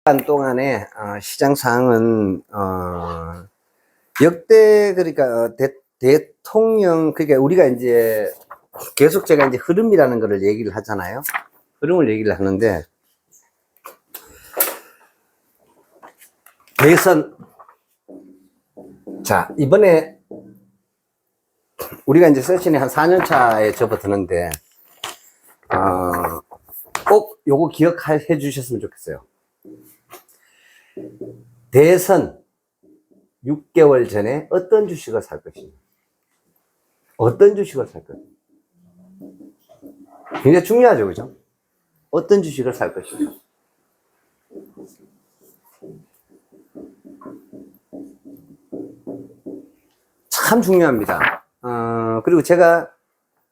시간 동안에 시장 상황은 역대 그러니까 대통령 그러니까 우리가 이제 계속 제가 이제 흐름이라는 거를 얘기를 하잖아요. 흐름을 얘기를 하는데 대선 자 이번에 우리가 이제 세션이 한 4년 차에 접어드는데 꼭 요거 기억해 주셨으면 좋겠어요. 대선 6개월 전에 어떤 주식을 살 것인가, 어떤 주식을 살 것인가 굉장히 중요하죠, 그죠? 어떤 주식을 살 것인가. 참 중요합니다. 그리고 제가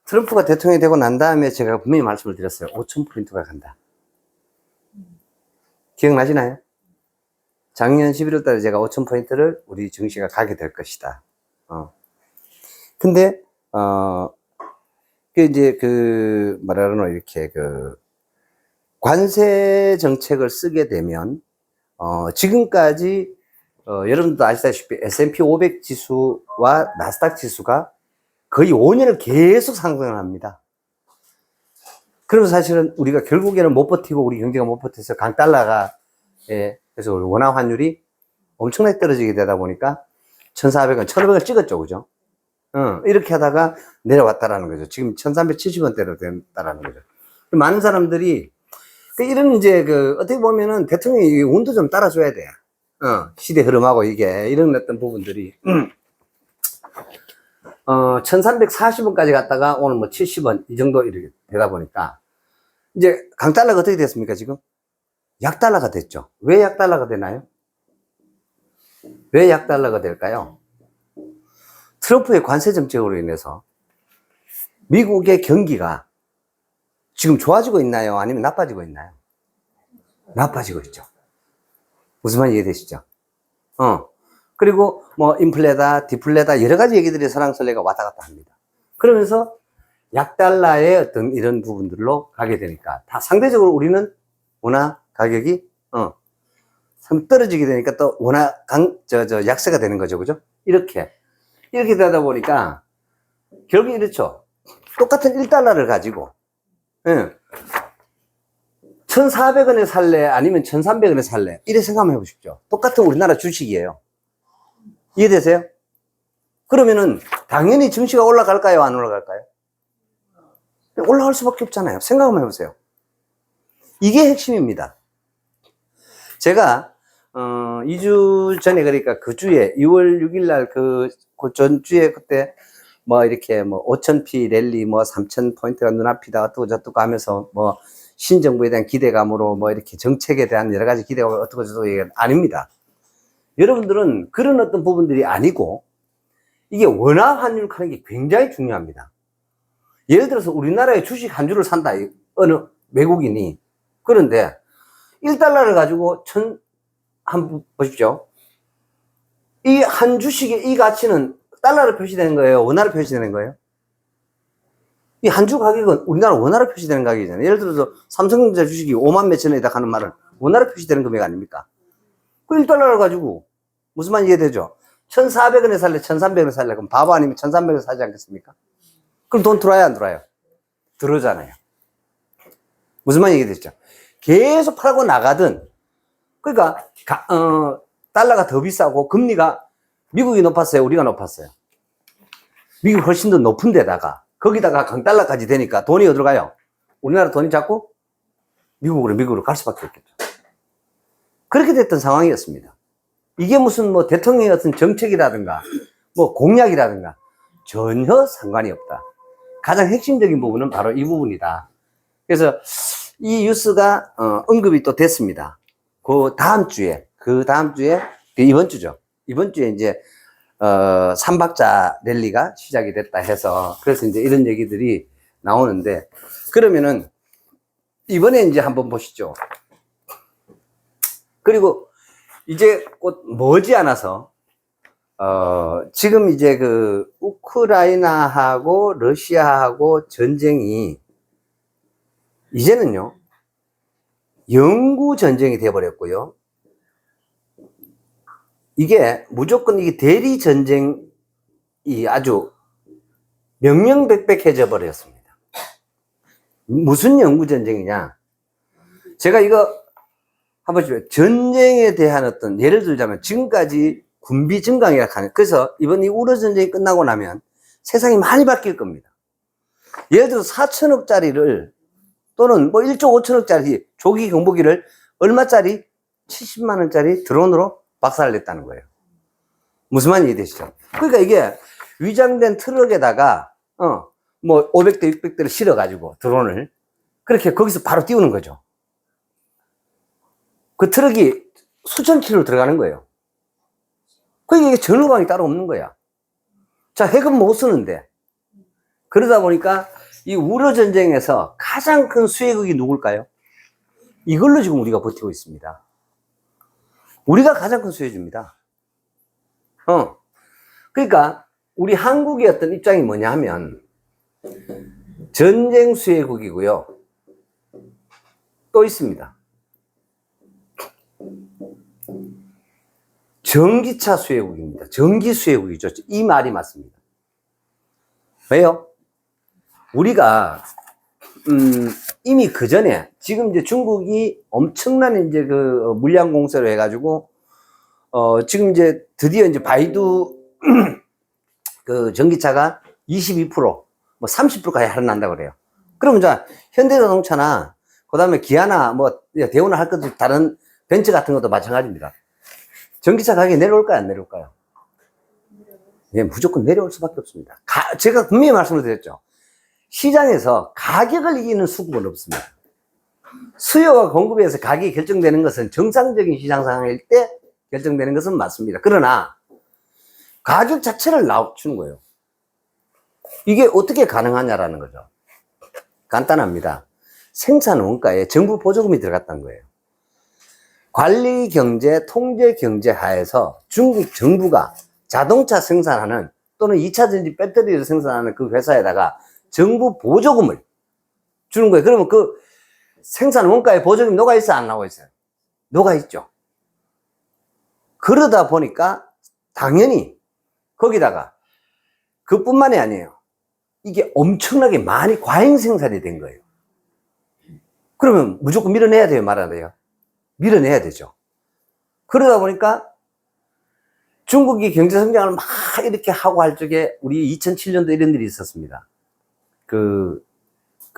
트럼프가 대통령이 되고 난 다음에 제가 분명히 말씀을 드렸어요. 5,000포인트가 간다. 기억나시나요? 작년 11월 달에 제가 5,000포인트를 우리 증시가 가게 될 것이다. 근데, 이제 뭐라 그러나, 이렇게 관세 정책을 쓰게 되면, 지금까지, 여러분도 아시다시피 S&P 500 지수와 나스닥 지수가 거의 5년을 계속 상승을 합니다. 그러면 사실은 우리가 결국에는 못 버티고 우리 경제가 못 버텨서 강달러가, 그래서 원화 환율이 엄청나게 떨어지게 되다 보니까 1,400원, 1,500원 찍었죠, 그죠? 이렇게 하다가 내려왔다라는 거죠. 지금 1,370원대로 된다라는 거죠. 많은 사람들이, 이런 이제 어떻게 보면은 대통령이 운도 좀 따라줘야 돼. 시대 흐름하고 이런 어떤 부분들이. 1,340원까지 갔다가 오늘 뭐 70원 이 정도 이렇게 되다 보니까 이제 강달러가 어떻게 됐습니까, 지금? 약달러가 됐죠. 왜 약달러가 되나요? 왜 약달러가 될까요? 트럼프의 관세 정책으로 인해서 미국의 경기가 지금 좋아지고 있나요? 아니면 나빠지고 있나요? 나빠지고 있죠. 무슨 말인지 이해되시죠? 그리고 뭐 인플레다, 디플레다 여러 가지 얘기들이 설랑설레가 왔다 갔다 합니다. 그러면서 약달러의 어떤 이런 부분들로 가게 되니까 다 상대적으로 우리는 원화 가격이 떨어지게 되니까 또 원화 약세가 되는 거죠, 그죠? 이렇게 되다 보니까 결국 이렇죠. 똑같은 1달러를 가지고 1,400원에 살래 아니면 1,300원에 살래 이래 생각만 해보십시오. 똑같은 우리나라 주식이에요. 이해되세요? 그러면은 당연히 증시가 올라갈까요, 안 올라갈까요? 올라갈 수밖에 없잖아요. 생각만 해보세요. 이게 핵심입니다. 제가 2주 전에, 그러니까 그 주에 2월 6일 날 그 전주에 그때 뭐 이렇게 뭐 5,000p 랠리 뭐 3,000포인트가 눈앞이다 어떻고 저떻고 하면서 뭐 신정부에 대한 기대감으로 뭐 이렇게 정책에 대한 여러 가지 기대감 어떻고 저떻고 이게 아닙니다. 여러분들은 그런 어떤 부분들이 아니고 이게 원화 환율 하는 게 굉장히 중요합니다. 예를 들어서 우리나라의 주식 한 주를 산다, 어느 외국인이. 그런데 1달러를 가지고 한번 보십시오. 이 한 주식의 이 가치는 달러로 표시되는 거예요, 원화로 표시되는 거예요? 이 한 주 가격은 우리나라 원화로 표시되는 가격이잖아요. 예를 들어서 삼성전자 주식이 5만 몇천원이다 하는 말은 원화로 표시되는 금액 아닙니까? 그 1달러를 가지고 무슨 말인지 이해되죠? 1,400원에 살래, 1,300원에 살래? 그럼 바보 아니면 1,300원에 사지 않겠습니까? 그럼 돈 들어와요, 안 들어와요? 들어오잖아요. 무슨 말인지 이해되죠? 계속 팔고 나가든, 그러니까 달러가 더 비싸고 금리가 미국이 높았어요, 우리가 높았어요? 미국이 훨씬 더 높은 데다가 거기다가 강달러까지 되니까 돈이 어디로 가요? 우리나라 돈이 자꾸 미국으로 갈 수밖에 없겠죠. 그렇게 됐던 상황이었습니다. 이게 무슨 뭐 대통령의 어떤 정책이라든가 뭐 공약이라든가 전혀 상관이 없다. 가장 핵심적인 부분은 바로 이 부분이다. 그래서 이 뉴스가 언급이 또 됐습니다. 그 다음 주에 이번 주죠. 이번 주에 이제 3박자 랠리가 시작이 됐다 해서, 그래서 이제 이런 얘기들이 나오는데, 그러면은 이번에 이제 한번 보시죠. 그리고 이제 곧 머지않아서 지금 이제 우크라이나하고 러시아하고 전쟁이 이제는요 영구 전쟁이 되어버렸고요. 이게 무조건 이게 대리 전쟁이 아주 명명백백해져 버렸습니다. 무슨 영구 전쟁이냐? 제가 이거 한번 좀 전쟁에 대한 어떤 예를 들자면 지금까지 군비 증강이라 하는, 그래서 이번 이 우러 전쟁이 끝나고 나면 세상이 많이 바뀔 겁니다. 예를 들어 4천억짜리를 또는 뭐 1조 5천억짜리 조기 경보기를 얼마짜리? 70만 원짜리 드론으로 박살냈다는 거예요. 무슨 말인지 이해되시죠? 그러니까 이게 위장된 트럭에다가 뭐 500대 600대를 실어 가지고 드론을 그렇게 거기서 바로 띄우는 거죠. 그 트럭이 수천 킬로 들어가는 거예요. 그러니까 이게 전후방이 따로 없는 거야. 자, 핵은 못 쓰는데. 그러다 보니까 이 우러 전쟁에서 가장 큰 수혜국이 누굴까요? 이걸로 지금 우리가 버티고 있습니다. 우리가 가장 큰 수혜주입니다. 그러니까 우리 한국의 어떤 입장이 뭐냐 하면 전쟁 수혜국이고요. 또 있습니다. 전기차 수혜국입니다. 전기 수혜국이죠. 이 말이 맞습니다. 왜요? 우리가 이미 그 전에 지금 이제 중국이 엄청난 이제 그 물량 공세로 해가지고 지금 이제 드디어 이제 바이두 그 전기차가 22%, 뭐 30%까지 할인한다고 그래요. 그러면 이제 현대자동차나 그다음에 기아나 뭐 대우나 할 것도 다른 벤츠 같은 것도 마찬가지입니다. 전기차 가격이 내려올까요, 안 내려올까요? 예, 무조건 내려올 수밖에 없습니다. 제가 분명히 말씀을 드렸죠. 시장에서 가격을 이기는 수급은 없습니다. 수요와 공급에서 가격이 결정되는 것은 정상적인 시장 상황일 때 결정되는 것은 맞습니다. 그러나 가격 자체를 낮추는 거예요. 이게 어떻게 가능하냐라는 거죠. 간단합니다. 생산 원가에 정부 보조금이 들어갔다는 거예요. 관리 경제, 통제 경제 하에서 중국 정부가 자동차 생산하는 또는 2차 전지 배터리를 생산하는 그 회사에다가 정부 보조금을 주는 거예요. 그러면 그 생산 원가에 보조금이 녹아있어요, 안 나와있어요? 녹아있죠. 그러다 보니까 당연히 거기다가 그뿐만이 아니에요. 이게 엄청나게 많이 과잉 생산이 된 거예요. 그러면 무조건 밀어내야 돼요, 말아야 돼요? 밀어내야 되죠. 그러다 보니까 중국이 경제 성장을 막 이렇게 하고 할 적에 우리 2007년도 이런 일이 있었습니다.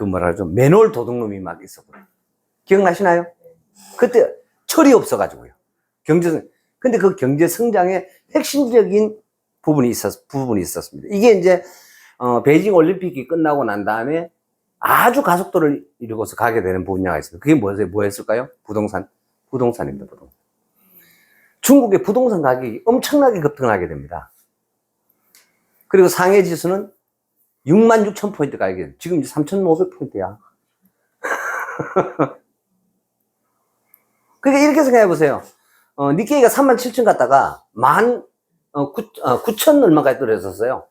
뭐라 그러죠? 맨홀 도둑놈이 막 있었거든요. 기억나시나요? 그때 철이 없어가지고요. 근데 그 경제 성장의 핵심적인 부분이 있었습니다. 이게 이제, 베이징 올림픽이 끝나고 난 다음에 아주 가속도를 이루고서 가게 되는 분야가 있습니다. 그게 뭐였을까요? 부동산입니다, 부동산. 중국의 부동산 가격이 엄청나게 급등하게 됩니다. 그리고 상해 지수는 66,000포인트 가격이 지금 이제 3,500포인트야. 그러니까 이렇게 생각해 보세요. 니케이가 37,000 갔다가 9,000 얼마까지 떨어졌어요.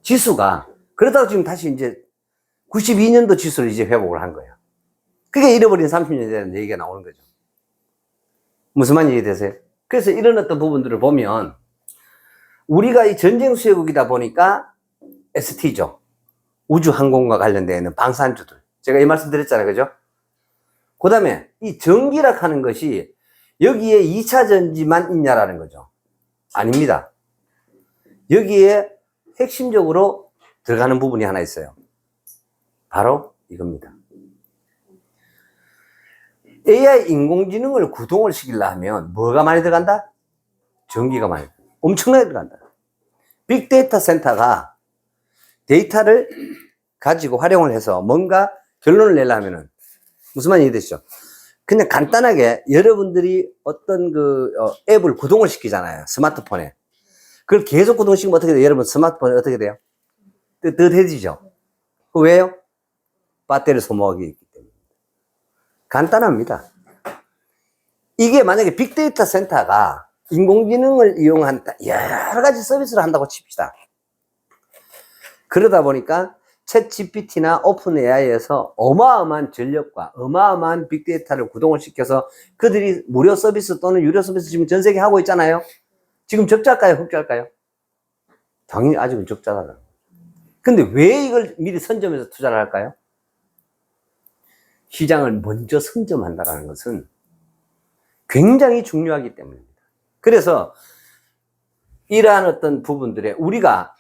지수가. 그러다가 지금 다시 이제 92년도 지수를 이제 회복을 한 거예요. 그게 잃어버린 30년에 대한 얘기가 나오는 거죠. 무슨 말인지 이해되세요? 그래서 이런 어떤 부분들을 보면 우리가 이 전쟁 수혜국이다 보니까 ST죠. 우주항공과 관련되어 있는 방산주들. 제가 이 말씀 드렸잖아요. 그죠? 그 다음에 이 전기라 하는 것이 여기에 2차 전지만 있냐라는 거죠. 아닙니다. 여기에 핵심적으로 들어가는 부분이 하나 있어요. 바로 이겁니다. AI 인공지능을 구동을 시키려 하면 뭐가 많이 들어간다? 전기가 많이 들어간다. 엄청나게 들어간다. 빅데이터 센터가 데이터를 가지고 활용을 해서 뭔가 결론을 내려면은 무슨 말인지 이해되시죠? 그냥 간단하게 여러분들이 어떤 앱을 구동을 시키잖아요. 스마트폰에. 그걸 계속 구동시키면 어떻게 돼요? 여러분 스마트폰이 어떻게 돼요? 뜨뜻해지죠? 왜요? 배터리 소모하기 있기 때문에. 간단합니다. 이게 만약에 빅데이터 센터가 인공지능을 이용한 여러 가지 서비스를 한다고 칩시다. 그러다 보니까 챗 GPT나 오픈 AI에서 어마어마한 전력과 어마어마한 빅데이터를 구동을 시켜서 그들이 무료 서비스 또는 유료 서비스 지금 전 세계 하고 있잖아요. 지금 적자일까요? 흑자일까요? 당연히 아직은 적자다. 근데 왜 이걸 미리 선점해서 투자를 할까요? 시장을 먼저 선점한다는 것은 굉장히 중요하기 때문입니다. 그래서 이러한 어떤 부분들에 우리가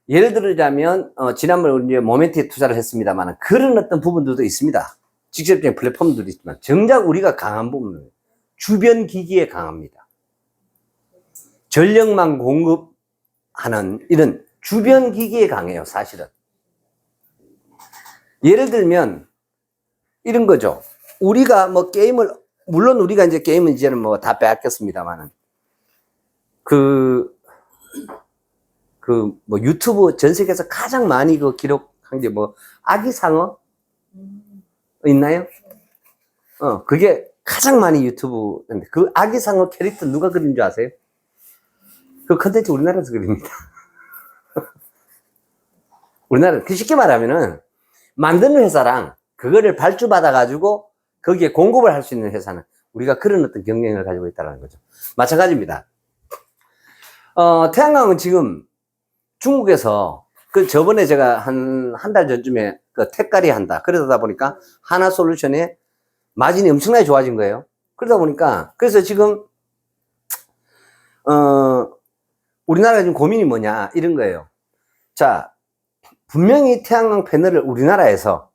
예를 들자면 지난번에 우리 모멘트에 투자를 했습니다만 그런 어떤 부분들도 있습니다. 직접적인 플랫폼들도 있지만 정작 우리가 강한 부분은 주변 기기에 강합니다. 전력망 공급하는 이런 주변 기기에 강해요, 사실은. 예를 들면 이런 거죠. 우리가 뭐 게임을, 물론 우리가 이제 게임은 이제는 뭐 다 빼앗겼습니다만은 뭐 유튜브 전 세계에서 가장 많이 기록한 게 뭐 아기상어 있나요? 그게 가장 많이 유튜브인데 그 아기상어 캐릭터 누가 그린 줄 아세요? 그 컨텐츠 우리나라에서 그립니다. 우리나라 쉽게 말하면은 만드는 회사랑 그거를 발주받아 가지고 거기에 공급을 할 수 있는 회사는 우리가 그런 어떤 경쟁을 가지고 있다는 거죠. 마찬가지입니다. 태양광은 지금 중국에서 저번에 제가 한 달 전쯤에 택가리 한다 그러다 보니까 하나솔루션의 마진이 엄청나게 좋아진 거예요. 그러다 보니까 그래서 지금 우리나라가 지금 고민이 뭐냐 이런 거예요. 자, 분명히 태양광 패널을 우리나라에서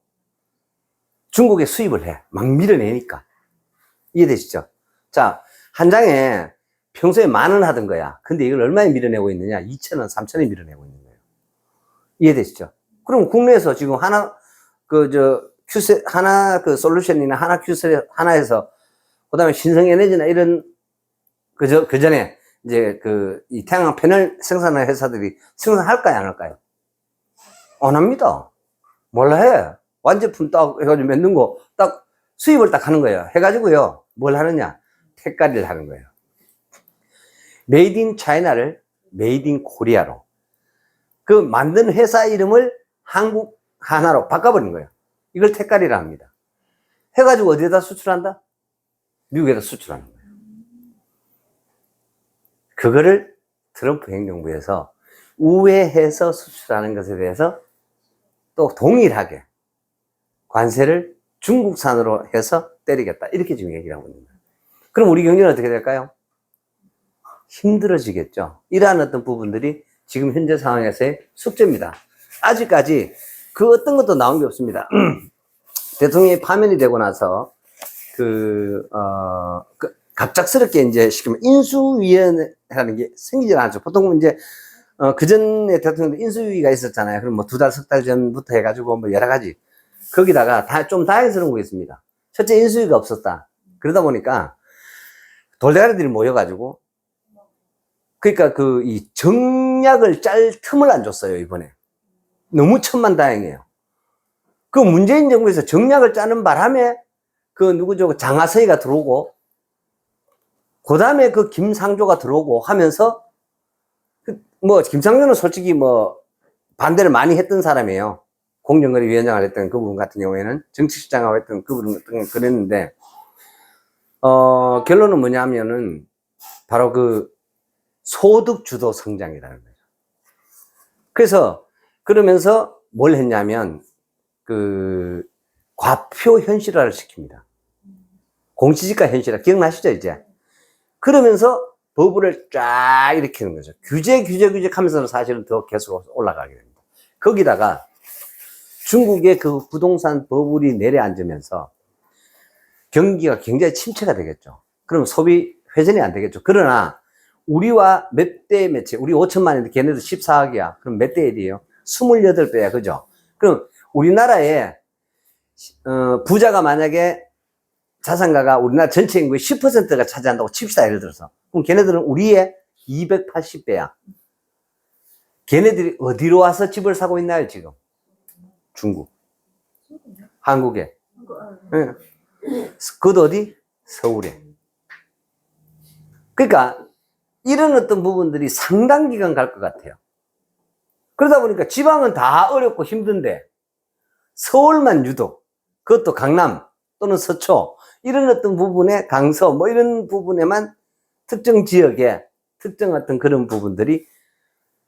중국에 수입을 해. 막 밀어내니까. 이해되시죠? 자, 한 장에 평소에 10,000원 하던 거야. 근데 이걸 얼마에 밀어내고 있느냐? 2,000원, 3,000원에 밀어내고 있는 거예요. 이해되시죠? 그럼 국내에서 지금 솔루션이나 하나에서, 그 다음에 신성에너지나 이런, 그 전에, 이제 이 태양광 패널 생산하는 회사들이 생산할까요? 안 할까요? 안 합니다. 몰라 해. 완제품 딱 해가지고 만든 거 딱 수입을 딱 하는 거예요. 해가지고요. 뭘 하느냐? 택가리를 하는 거예요. 메이드 인 차이나를 메이드 인 코리아로. 그 만든 회사 이름을 한국 하나로 바꿔버린 거예요. 이걸 택가리라 합니다. 해가지고 어디에다 수출한다? 미국에다 수출하는 거예요. 그거를 트럼프 행정부에서 우회해서 수출하는 것에 대해서 또 동일하게 관세를 중국산으로 해서 때리겠다. 이렇게 지금 얘기를 하고 있는 거예요. 그럼 우리 경제는 어떻게 될까요? 힘들어지겠죠. 이러한 어떤 부분들이 지금 현재 상황에서의 숙제입니다. 아직까지 그 어떤 것도 나온 게 없습니다. 대통령이 파면이 되고 나서 갑작스럽게 이제 시키면 인수위원회라는 게 생기질 않죠. 보통 이제 그 전에 대통령도 인수위가 있었잖아요. 그럼 뭐 2달, 석 달 전부터 해가지고 뭐 여러 가지. 거기다가 좀 다행스러운 거 있습니다. 첫째, 인수위가 없었다. 그러다 보니까 돌대가리들이 모여가지고, 그러니까 이 정략을 짤 틈을 안 줬어요, 이번에. 너무 천만다행이에요. 그 문재인 정부에서 정략을 짜는 바람에 장하서희가 들어오고, 그 다음에 김상조가 들어오고 하면서, 김상조는 솔직히 반대를 많이 했던 사람이에요. 공정거래 위원장을 했던 그분 같은 경우에는 정치실장하고 했던 그분 그랬는데, 결론은 뭐냐면은, 바로 소득 주도 성장이라는 거죠. 그래서, 그러면서 뭘 했냐면, 과표 현실화를 시킵니다. 공시지가 현실화. 기억나시죠, 이제? 그러면서 버블을 쫙 일으키는 거죠. 규제 하면서는 사실은 더 계속 올라가게 됩니다. 거기다가 중국의 부동산 버블이 내려앉으면서 경기가 굉장히 침체가 되겠죠. 그럼 소비 회전이 안 되겠죠. 그러나 우리와 몇 대 몇째, 우리 5천만인데 걔네들 14억이야. 그럼 몇 대 1이에요? 28배야. 그죠? 그럼 우리나라에 부자가 만약에 자산가가 우리나라 전체 인구의 10%가 차지한다고 칩시다. 예를 들어서. 그럼 걔네들은 우리의 280배야. 걔네들이 어디로 와서 집을 사고 있나요, 지금? 중국. 한국에. 네. 그것도 어디? 서울에. 그러니까 이런 어떤 부분들이 상당 기간 갈 것 같아요. 그러다 보니까 지방은 다 어렵고 힘든데 서울만 유독, 그것도 강남 또는 서초, 이런 어떤 부분에 강서 이런 부분에만 특정 지역에 특정 어떤 그런 부분들이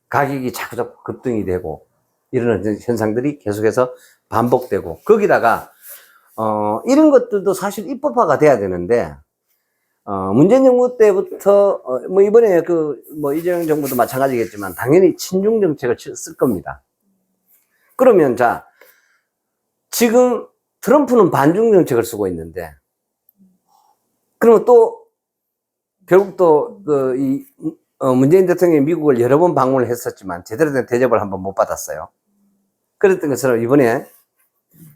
가격이 자꾸 급등이 되고 이런 현상들이 계속해서 반복되고 거기다가 이런 것들도 사실 입법화가 돼야 되는데 문재인 정부 때부터 뭐 이번에 이재명 정부도 마찬가지겠지만 당연히 친중 정책을 쓸 겁니다. 그러면 자 지금 트럼프는 반중 정책을 쓰고 있는데 그러면 또 결국 또 문재인 대통령이 미국을 여러 번 방문을 했었지만 제대로 된 대접을 한번 못 받았어요. 그랬던 것처럼 이번에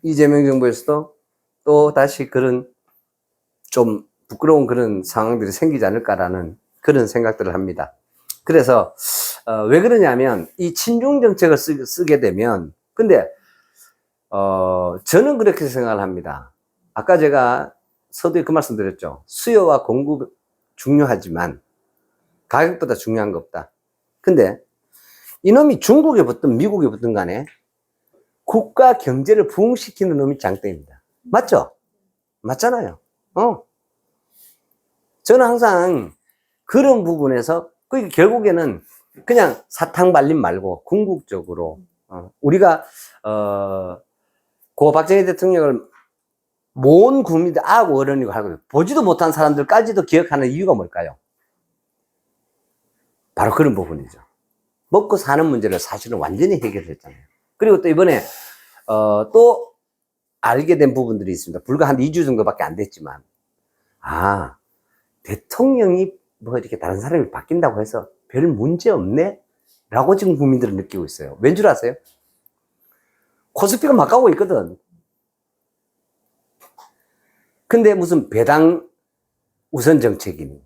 이재명 정부에서도 또 다시 그런 좀 부끄러운 그런 상황들이 생기지 않을까라는 그런 생각들을 합니다. 그래서 왜 그러냐면 이 친중 정책을 쓰게 되면 근데 저는 그렇게 생각을 합니다. 아까 제가 서두에 그 말씀 드렸죠. 수요와 공급 중요하지만 가격보다 중요한 거 없다. 근데 이놈이 중국에 붙든 미국에 붙든 간에 국가 경제를 부흥시키는 놈이 장땡입니다. 맞죠? 맞잖아요. 저는 항상 그런 부분에서 결국에는 그냥 사탕 발림 말고 궁극적으로 우리가 고 박정희 대통령을 모은 국민들 아고 어른이고 하고 보지도 못한 사람들까지도 기억하는 이유가 뭘까요? 바로 그런 부분이죠. 먹고 사는 문제를 사실은 완전히 해결했잖아요. 그리고 또 이번에 또 알게 된 부분들이 있습니다. 불과 한 2주 정도밖에 안 됐지만 대통령이 뭐 이렇게 다른 사람이 바뀐다고 해서 별 문제 없네? 라고 지금 국민들은 느끼고 있어요. 왠 줄 아세요? 코스피가 막 가고 있거든. 근데 무슨 배당 우선 정책이니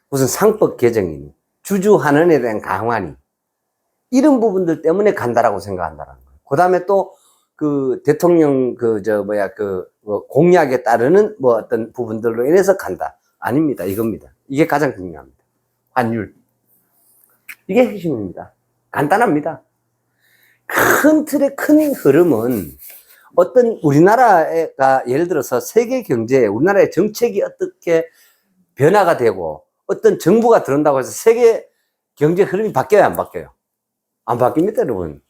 무슨 상법 개정이니 주주환원에 대한 강화니 이런 부분들 때문에 간다라고 생각한다는 거예요. 그 다음에 또 그 대통령 공약에 따르는 뭐 어떤 부분들로 인해서 간다. 아닙니다. 이겁니다. 이게 가장 중요합니다. 환율. 이게 핵심입니다. 간단합니다. 큰 틀의 큰 흐름은 어떤 우리나라가 예를 들어서 세계 경제에 우리나라의 정책이 어떻게 변화가 되고 어떤 정부가 들어온다고 해서 세계 경제 흐름이 바뀌어요, 안 바뀌어요? 안 바뀝니다, 여러분.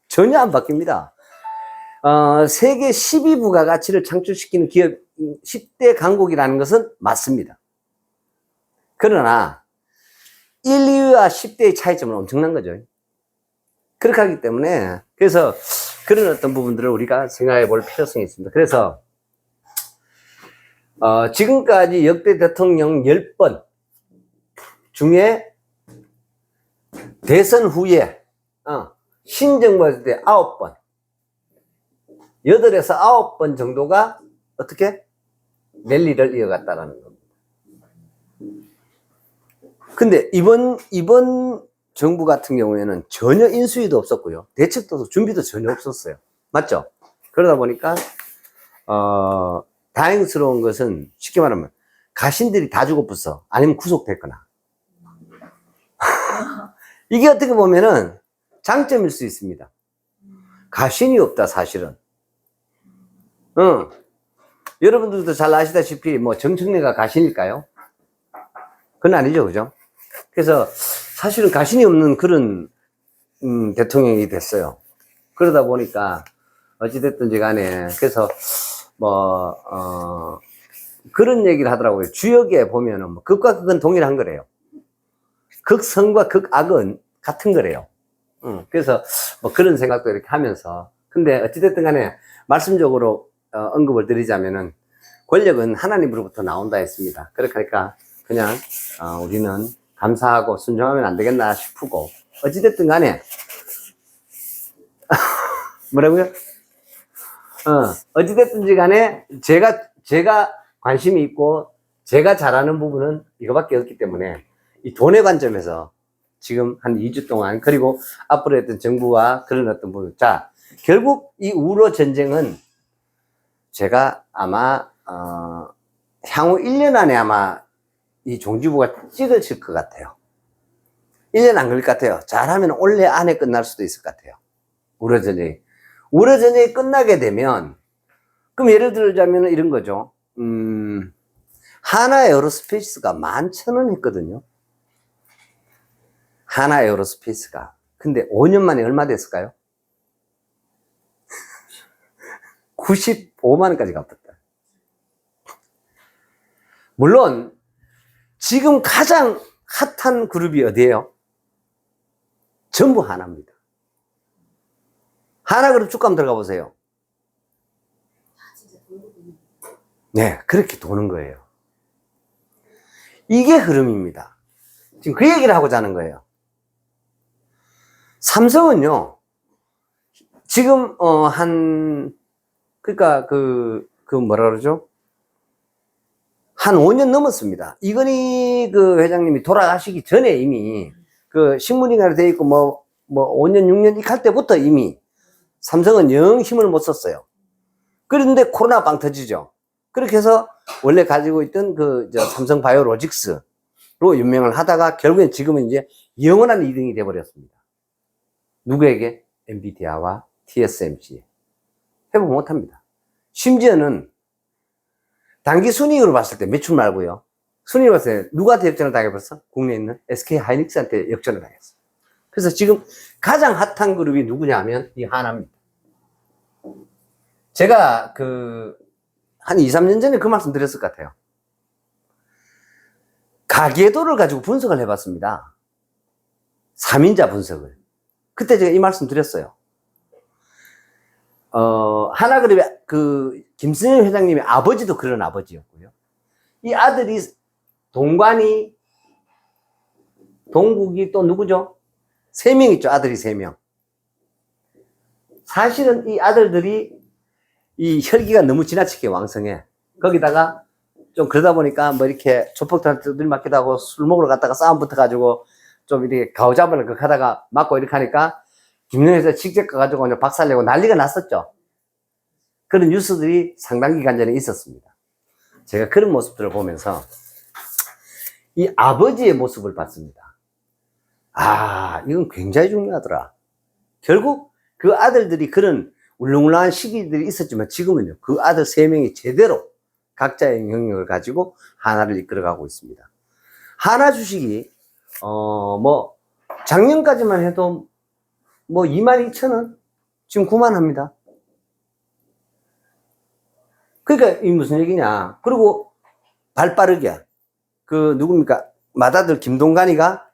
전혀 안 바뀝니다. 세계 12부가 가치를 창출시키는 기업 10대 강국이라는 것은 맞습니다. 그러나 1, 2위와 10대의 차이점은 엄청난 거죠. 그렇게 하기 때문에 그래서 그런 어떤 부분들을 우리가 생각해 볼 필요성이 있습니다. 그래서 지금까지 역대 대통령 10번 중에 대선 후에 신정부 때 9번 8에서 9번 정도가 어떻게 랠리를 이어갔다라는 겁니다. 근데 이번 정부 같은 경우에는 전혀 인수위도 없었고요. 대책도 준비도 전혀 없었어요. 맞죠? 그러다 보니까 다행스러운 것은 쉽게 말하면 가신들이 다 죽어붙어 아니면 구속됐거나 이게 어떻게 보면은 장점일 수 있습니다. 가신이 없다 사실은. 여러분들도 잘 아시다시피 뭐 정청래가 가신일까요? 그건 아니죠, 그죠? 그래서 사실은 가신이 없는 그런 대통령이 됐어요. 그러다 보니까 어찌됐든지 간에 그래서 그런 얘기를 하더라고요. 주역에 보면은 극과 극은 동일한 거래요. 극선과 극악은 같은 거래요. 그래서 그런 생각도 이렇게 하면서 근데 어찌됐든 간에 말씀적으로 언급을 드리자면은 권력은 하나님으로부터 나온다 했습니다. 그러니까 그냥 우리는 감사하고 순종하면 안 되겠나 싶고 어찌됐든 간에 뭐라고요? 어찌됐든지 간에 제가 관심이 있고 제가 잘하는 부분은 이거밖에 없기 때문에 이 돈의 관점에서 지금 한 2주 동안 그리고 앞으로 했던 정부와 그런 어떤 부분 자 결국 이 우로 전쟁은 제가 아마 향후 1년 안에 아마 이 종지부가 찍어질 것 같아요. 1년 안 걸릴 것 같아요. 잘하면 올해 안에 끝날 수도 있을 것 같아요. 우로전쟁이. 우로전쟁이 끝나게 되면 그럼 예를 들자면 이런 거죠. 하나 에어로스페이스가 11,000원 했거든요. 하나 에어로스페이스가. 근데 5년 만에 얼마 됐을까요? 95만 원까지 갚았다. 물론 지금 가장 핫한 그룹이 어디예요? 전부 하나입니다. 하나그룹 주가 한번 들어가 보세요. 네, 그렇게 도는 거예요. 이게 흐름입니다. 지금 그 얘기를 하고자 하는 거예요. 삼성은요, 지금, 그러니까 뭐라 그러죠? 한 5년 넘었습니다. 이건희 그 회장님이 돌아가시기 전에 이미 그 신문인가로 돼 있고 뭐 5년, 6년 할 때부터 이미 삼성은 영 힘을 못 썼어요. 그런데 코로나 빵 터지죠. 그렇게 해서 원래 가지고 있던 삼성 바이오로직스로 유명을 하다가 결국엔 지금은 이제 영원한 2등이 돼버렸습니다. 누구에게? 엔비디아와 TSMC. 회복 못 합니다. 심지어는 단기 순이익으로 봤을 때 매출 말고요. 순이익으로 봤을 때 누구한테 역전을 당해버렸어? 국내에 있는 SK 하이닉스한테 역전을 당했어. 그래서 지금 가장 핫한 그룹이 누구냐 하면 이 하나입니다. 제가 한 2, 3년 전에 그 말씀 드렸을 것 같아요. 가계도를 가지고 분석을 해봤습니다. 3인자 분석을. 그때 제가 이 말씀 드렸어요. 하나그룹의 김승현 회장님의 아버지도 그런 아버지였고요. 이 아들이 동관이, 동국이 또 누구죠? 3명 있죠. 아들이 3명. 사실은 이 아들들이 이 혈기가 너무 지나치게 왕성해. 거기다가 좀 그러다 보니까 뭐 이렇게 조폭들한테 들맞기도 하고 술 먹으러 갔다가 싸움 붙어가지고 좀 이렇게 가오잡을 하다가 맞고 이렇게 하니까 김영에서 직접 가가지고 그냥 박살내고 난리가 났었죠. 그런 뉴스들이 상당 기간 전에 있었습니다. 제가 그런 모습들을 보면서 이 아버지의 모습을 봤습니다. 아, 이건 굉장히 중요하더라. 결국 그 아들들이 그런 울렁울렁한 시기들이 있었지만 지금은요, 그 아들 3명이 제대로 각자의 영역을 가지고 하나를 이끌어가고 있습니다. 하나 주식이, 작년까지만 해도 22,000원? 지금 9만 합니다. 그러니까 이 무슨 얘기냐. 그리고 발 빠르게, 누굽니까? 맏아들 김동관이가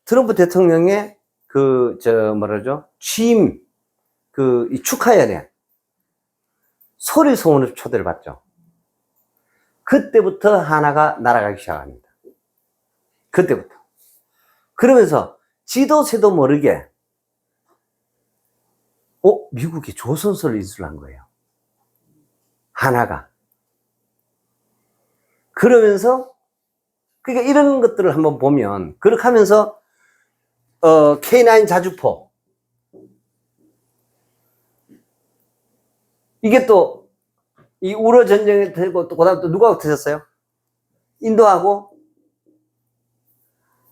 트럼프 대통령의 취임, 이 축하연에 소리 소문을 초대를 받죠. 그때부터 하나가 날아가기 시작합니다. 그때부터. 그러면서 지도 새도 모르게, 미국이 조선소를 인수를 한 거예요. 하나가. 그러면서, 그러니까 이런 것들을 한번 보면, 그렇게 하면서, K9 자주포. 이게 또, 이 우러 전쟁에 되고, 또, 그 다음 또 누가 터졌어요? 인도하고,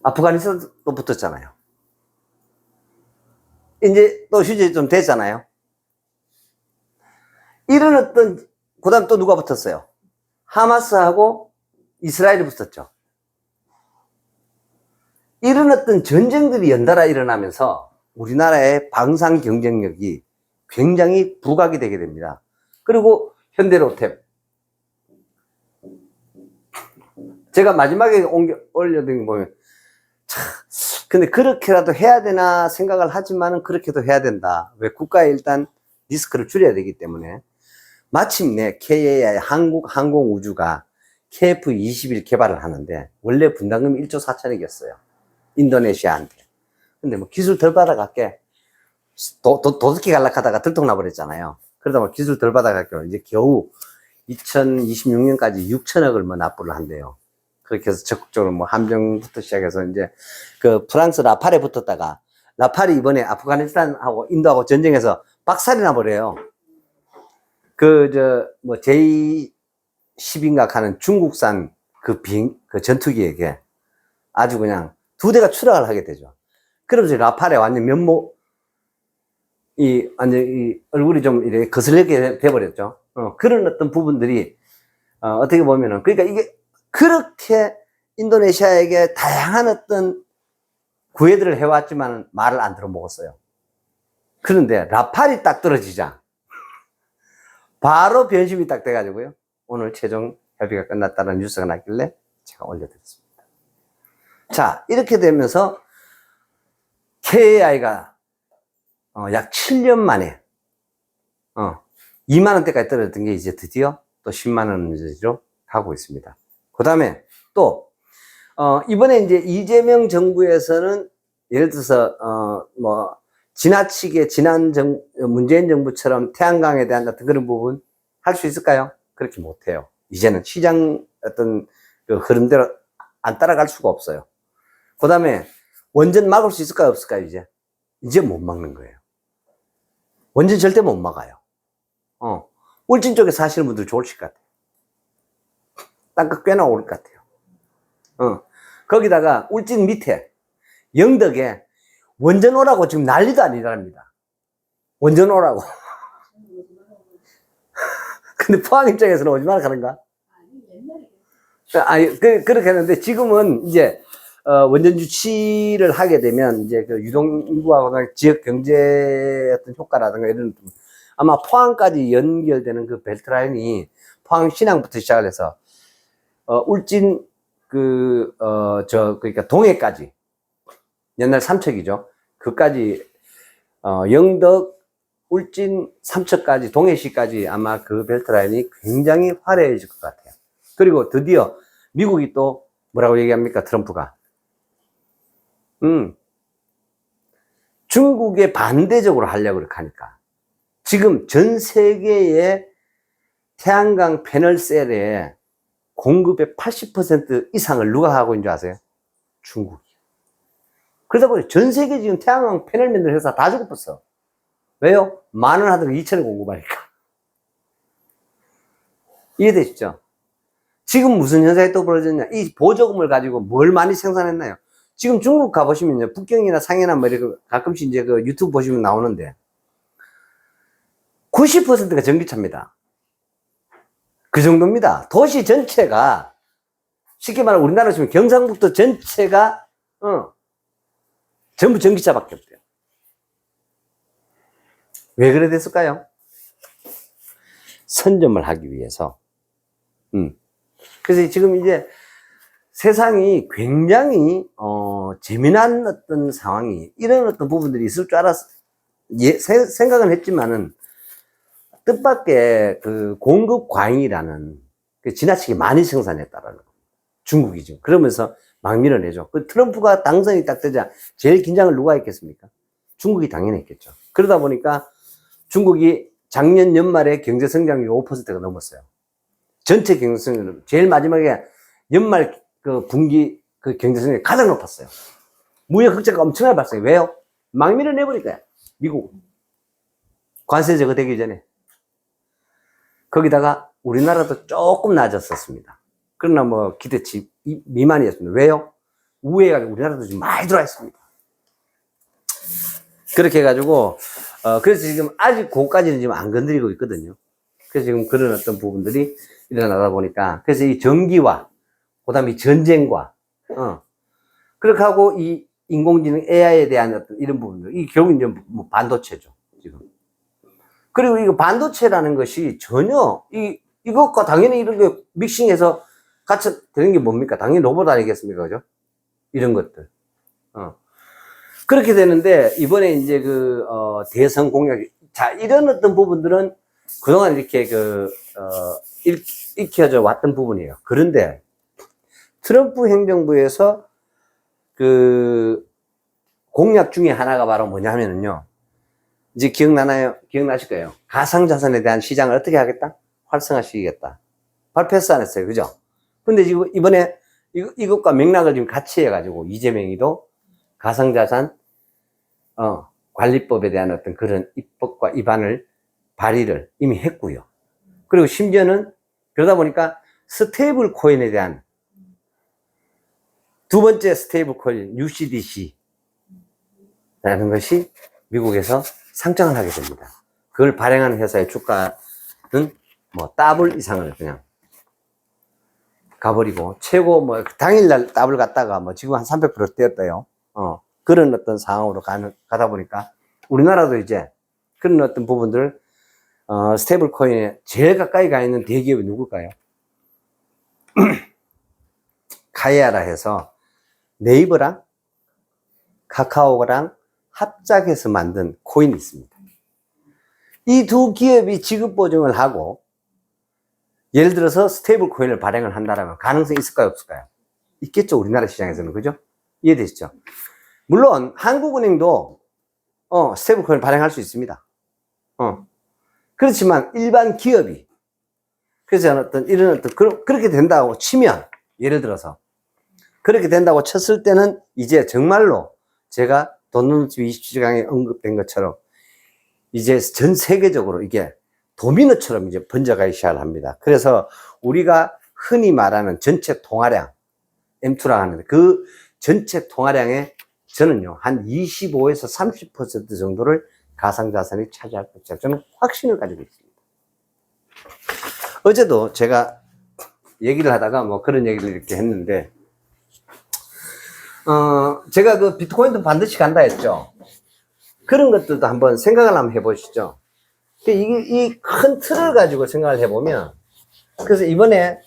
아프가니스탄도 붙었잖아요. 이제 또 휴지 좀 됐잖아요. 이런 그 다음 또 누가 붙었어요? 하마스하고 이스라엘이 붙었죠. 이런 전쟁들이 연달아 일어나면서 우리나라의 방산 경쟁력이 굉장히 부각이 되게 됩니다. 그리고 현대로템. 제가 마지막에 올려드린 거 보면, 근데 그렇게라도 해야 되나 생각을 하지만은 그렇게도 해야 된다. 왜? 국가에 일단 리스크를 줄여야 되기 때문에. 마침내 KAI 한국항공우주가 KF-21 개발을 하는데, 원래 분담금이 1조 4천억이었어요. 인도네시아한테. 근데 기술 덜 받아갈게. 도둑기 갈락하다가 들통나버렸잖아요. 그러다 보니 기술 덜 받아갈게. 이제 겨우 2026년까지 6천억을 납부를 한대요. 그렇게 해서 적극적으로 함정부터 시작해서 이제 프랑스 라팔에 붙었다가, 라팔이 이번에 아프가니스탄하고 인도하고 전쟁에서 박살이 나버려요. J-10인가 하는 중국산 전투기에게 아주 그냥 2대가 추락을 하게 되죠. 그러면서 라팔에 완전 완전 얼굴이 좀 이렇게 거슬리게 돼버렸죠. 그런 부분들이, 어떻게 보면은, 그러니까 이게 그렇게 인도네시아에게 다양한 구애들을 해왔지만 말을 안 들어먹었어요. 그런데 라팔이 딱 떨어지자 바로 변심이 딱 돼가지고요. 오늘 최종 협의가 끝났다는 뉴스가 났길래 제가 올려드렸습니다. 자, 이렇게 되면서 KAI가 약 7년 만에 2만 원대까지 떨어졌던 게 이제 드디어 또 10만 원대로 가고 있습니다. 그 다음에 또 이번에 이제 이재명 정부에서는 예를 들어서 지나치게 문재인 정부처럼 태양광에 대한 같은 그런 부분 할 수 있을까요? 그렇게 못해요. 이제는 시장 어떤 그 흐름대로 안 따라갈 수가 없어요. 그 다음에 원전 막을 수 있을까요? 없을까요? 이제 못 막는 거예요. 원전 절대 못 막아요. 울진 쪽에 사시는 분들 좋으실 것 같아요. 땅값 꽤나 오를 것 같아요. 거기다가 울진 밑에 영덕에 원전 오라고 지금 난리도 아니랍니다. 원전 오라고. 근데 포항 입장에서는 오지 마라 하는가? 그렇게 했는데 지금은 이제 원전 유치를 하게 되면 이제 그 유동 인구하고 지역 경제 어떤 효과라든가 이런 아마 포항까지 연결되는 그 벨트 라인이 포항 신항부터 시작을 해서 울진 그러니까 동해까지 옛날 삼척이죠. 그까지 영덕 울진 삼척까지 동해시까지 아마 그 벨트 라인이 굉장히 화려해질 것 같아요. 그리고 드디어 미국이 또 뭐라고 얘기합니까? 트럼프가 중국에 반대적으로 하려고 그렇게 하니까 지금 전 세계의 태양광 패널 셀의 공급의 80% 이상을 누가 하고 있는 줄 아세요? 중국이. 그러다 보니 전 세계 지금 태양광 패널 만드는 회사 다 죽어버렸어. 왜요? 10,000원 하더라도 2,000원 공급하니까. 이해되시죠? 지금 무슨 현상이 또 벌어졌냐? 이 보조금을 가지고 뭘 많이 생산했나요? 지금 중국 가보시면요. 북경이나 상해나 뭐 이렇게 가끔씩 이제 그 유튜브 보시면 나오는데 90%가 전기차입니다. 그 정도입니다. 도시 전체가 쉽게 말하면 우리나라 치면 경상북도 전체가 전부 전기차밖에 없대요. 왜 그래 됐을까요? 선점을 하기 위해서. 그래서 지금 이제 세상이 굉장히 재미난 어떤 상황이 이런 어떤 부분들이 있을 줄 알았어. 생각은 했지만은 뜻밖의 그 공급 과잉이라는 그 지나치게 많이 생산했다라는 거. 중국이죠. 그러면서 막 밀어내죠. 그 트럼프가 당선이 딱 되자 제일 긴장을 누가 했겠습니까? 중국이 당연히 했겠죠. 그러다 보니까 중국이 작년 연말에 경제 성장률이 5%가 넘었어요. 전체 경제 성장률 제일 마지막에 연말 그 분기 그 경제 성장률이 가장 높았어요. 무역 흑자가 엄청나게 발생해요. 왜요? 막 밀어내버리니까요. 미국 관세 제거되기 전에. 거기다가 우리나라도 조금 낮았었습니다. 그러나 뭐 기대치 미만이었습니다. 왜요? 우회가 우리나라도 지금 많이 들어와 있습니다. 그렇게 해가지고 그래서 지금 아직 그거까지는 지금 안 건드리고 있거든요. 그래서 지금 그런 어떤 부분들이 일어나다 보니까 그래서 이 전기와 그다음에 전쟁과 그렇게 하고 이 인공지능 AI에 대한 어떤 이런 부분들 이 결국 이제 뭐 반도체죠 지금. 그리고 이거 반도체라는 것이 전혀 이것과 당연히 이런 게 믹싱해서 같이 되는 게 뭡니까? 당연히 로봇 아니겠습니까? 그죠? 이런 것들. 그렇게 되는데, 이번에 이제 대선 공약, 자, 이런 어떤 부분들은 그동안 이렇게 익혀져 왔던 부분이에요. 그런데, 트럼프 행정부에서 공약 중에 하나가 바로 뭐냐 하면은요, 이제 기억나실 거예요. 가상자산에 대한 시장을 어떻게 하겠다? 활성화시키겠다. 발표했어, 안 했어요? 그죠? 근데 지금 이번에 이것과 맥락을 지금 같이 해가지고 이재명이도 가상자산 관리법에 대한 어떤 그런 입법과 입안을 발의를 이미 했고요. 그리고 심지어는 그러다 보니까 스테이블 코인에 대한 두 번째 스테이블 코인 UCDC라는 것이 미국에서 상장을 하게 됩니다. 그걸 발행하는 회사의 주가는 뭐 더블 이상을 그냥 가버리고 최고 뭐 당일날 더블 갔다가 뭐 지금 한 300% 뛰었대요. 그런 어떤 상황으로 가다 보니까 우리나라도 이제 그런 어떤 부분들, 스테이블 코인에 제일 가까이 가 있는 대기업이 누굴까요? 가이아라 해서 네이버랑 카카오랑 합작해서 만든 코인이 있습니다. 이 두 기업이 지급 보증을 하고 예를 들어서 스테이블 코인을 발행을 한다면 가능성이 있을까요, 없을까요? 있겠죠, 우리나라 시장에서는. 그죠? 이해되시죠? 물론 한국은행도 스테이블 코인을 발행할 수 있습니다. 그렇지만 일반 기업이, 그래서 이런 그렇게 된다고 치면, 예를 들어서 그렇게 된다고 쳤을 때는 이제 정말로 제가 돈 넣는 집 27강에 언급된 것처럼 이제 전 세계적으로 이게 도미노처럼 이제 번져가기 시작을 합니다. 그래서 우리가 흔히 말하는 전체 통화량, M2라고 하는데 그 전체 통화량의 저는요, 한 25에서 30% 정도를 가상자산이 차지할 것이다. 저는 확신을 가지고 있습니다. 어제도 제가 얘기를 하다가 뭐 그런 얘기를 이렇게 했는데, 제가 그 비트코인도 반드시 간다 했죠. 그런 것들도 한번 생각을 한번 해보시죠. 이 큰 틀을 가지고 생각을 해보면, 그래서 이번에는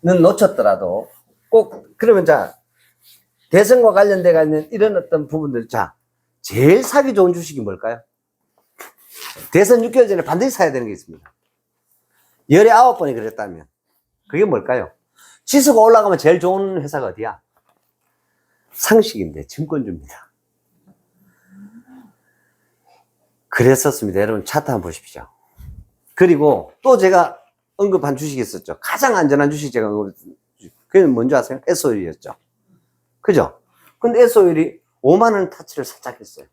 놓쳤더라도 꼭, 그러면 자, 대선과 관련돼가 있는 이런 어떤 부분들, 자, 제일 사기 좋은 주식이 뭘까요? 대선 6개월 전에 반드시 사야 되는 게 있습니다. 열에 9번이 그랬다면. 그게 뭘까요? 지수가 올라가면 제일 좋은 회사가 어디야? 상식인데, 증권주입니다. 그랬었습니다. 여러분, 차트 한번 보십시오. 그리고 또 제가 언급한 주식이 있었죠. 가장 안전한 주식 제가 언급했죠. 그게 뭔지 아세요? S-오일이었죠. 그죠? 근데 S-오일이 5만원 타치를 살짝 했어요.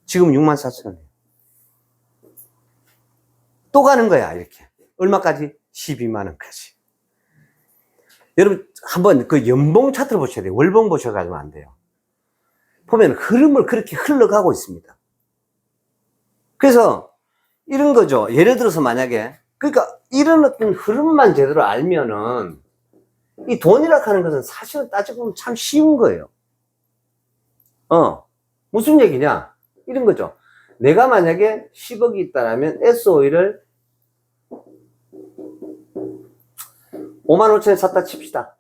지금 64,000원이에요. 또 가는 거야, 이렇게. 얼마까지? 12만원까지. 여러분, 한번 그 연봉 차트를 보셔야 돼요. 월봉 보셔가지고 안 돼요. 보면 흐름을 그렇게 흘러가고 있습니다. 그래서 이런 거죠. 예를 들어서 만약에, 그러니까 이런 어떤 흐름만 제대로 알면은 이 돈이라 하는 것은 사실은 따지고 보면 참 쉬운 거예요. 무슨 얘기냐? 이런 거죠. 내가 만약에 10억이 있다라면 S-오일을 55,000원에 샀다 칩시다.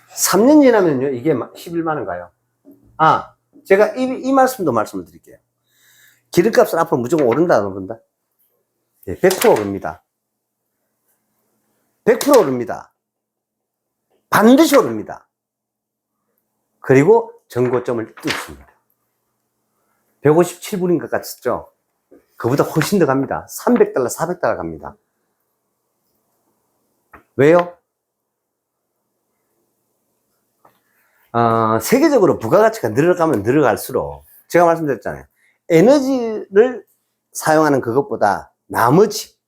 3년 지나면요, 이게 11만원 가요. 제가 이 말씀도 말씀을 드릴게요. 기름값은 앞으로 무조건 오른다, 안 오른다? 예, 100% 오릅니다. 100% 오릅니다. 반드시 오릅니다. 그리고 전고점을 뚫습니다. 157불인가 같았죠? 그보다 훨씬 더 갑니다. 300달러, 400달러 갑니다. 왜요? 세계적으로 부가가치가 늘어가면 늘어갈수록, 제가 말씀드렸잖아요. 에너지를 사용하는 그것보다 나머지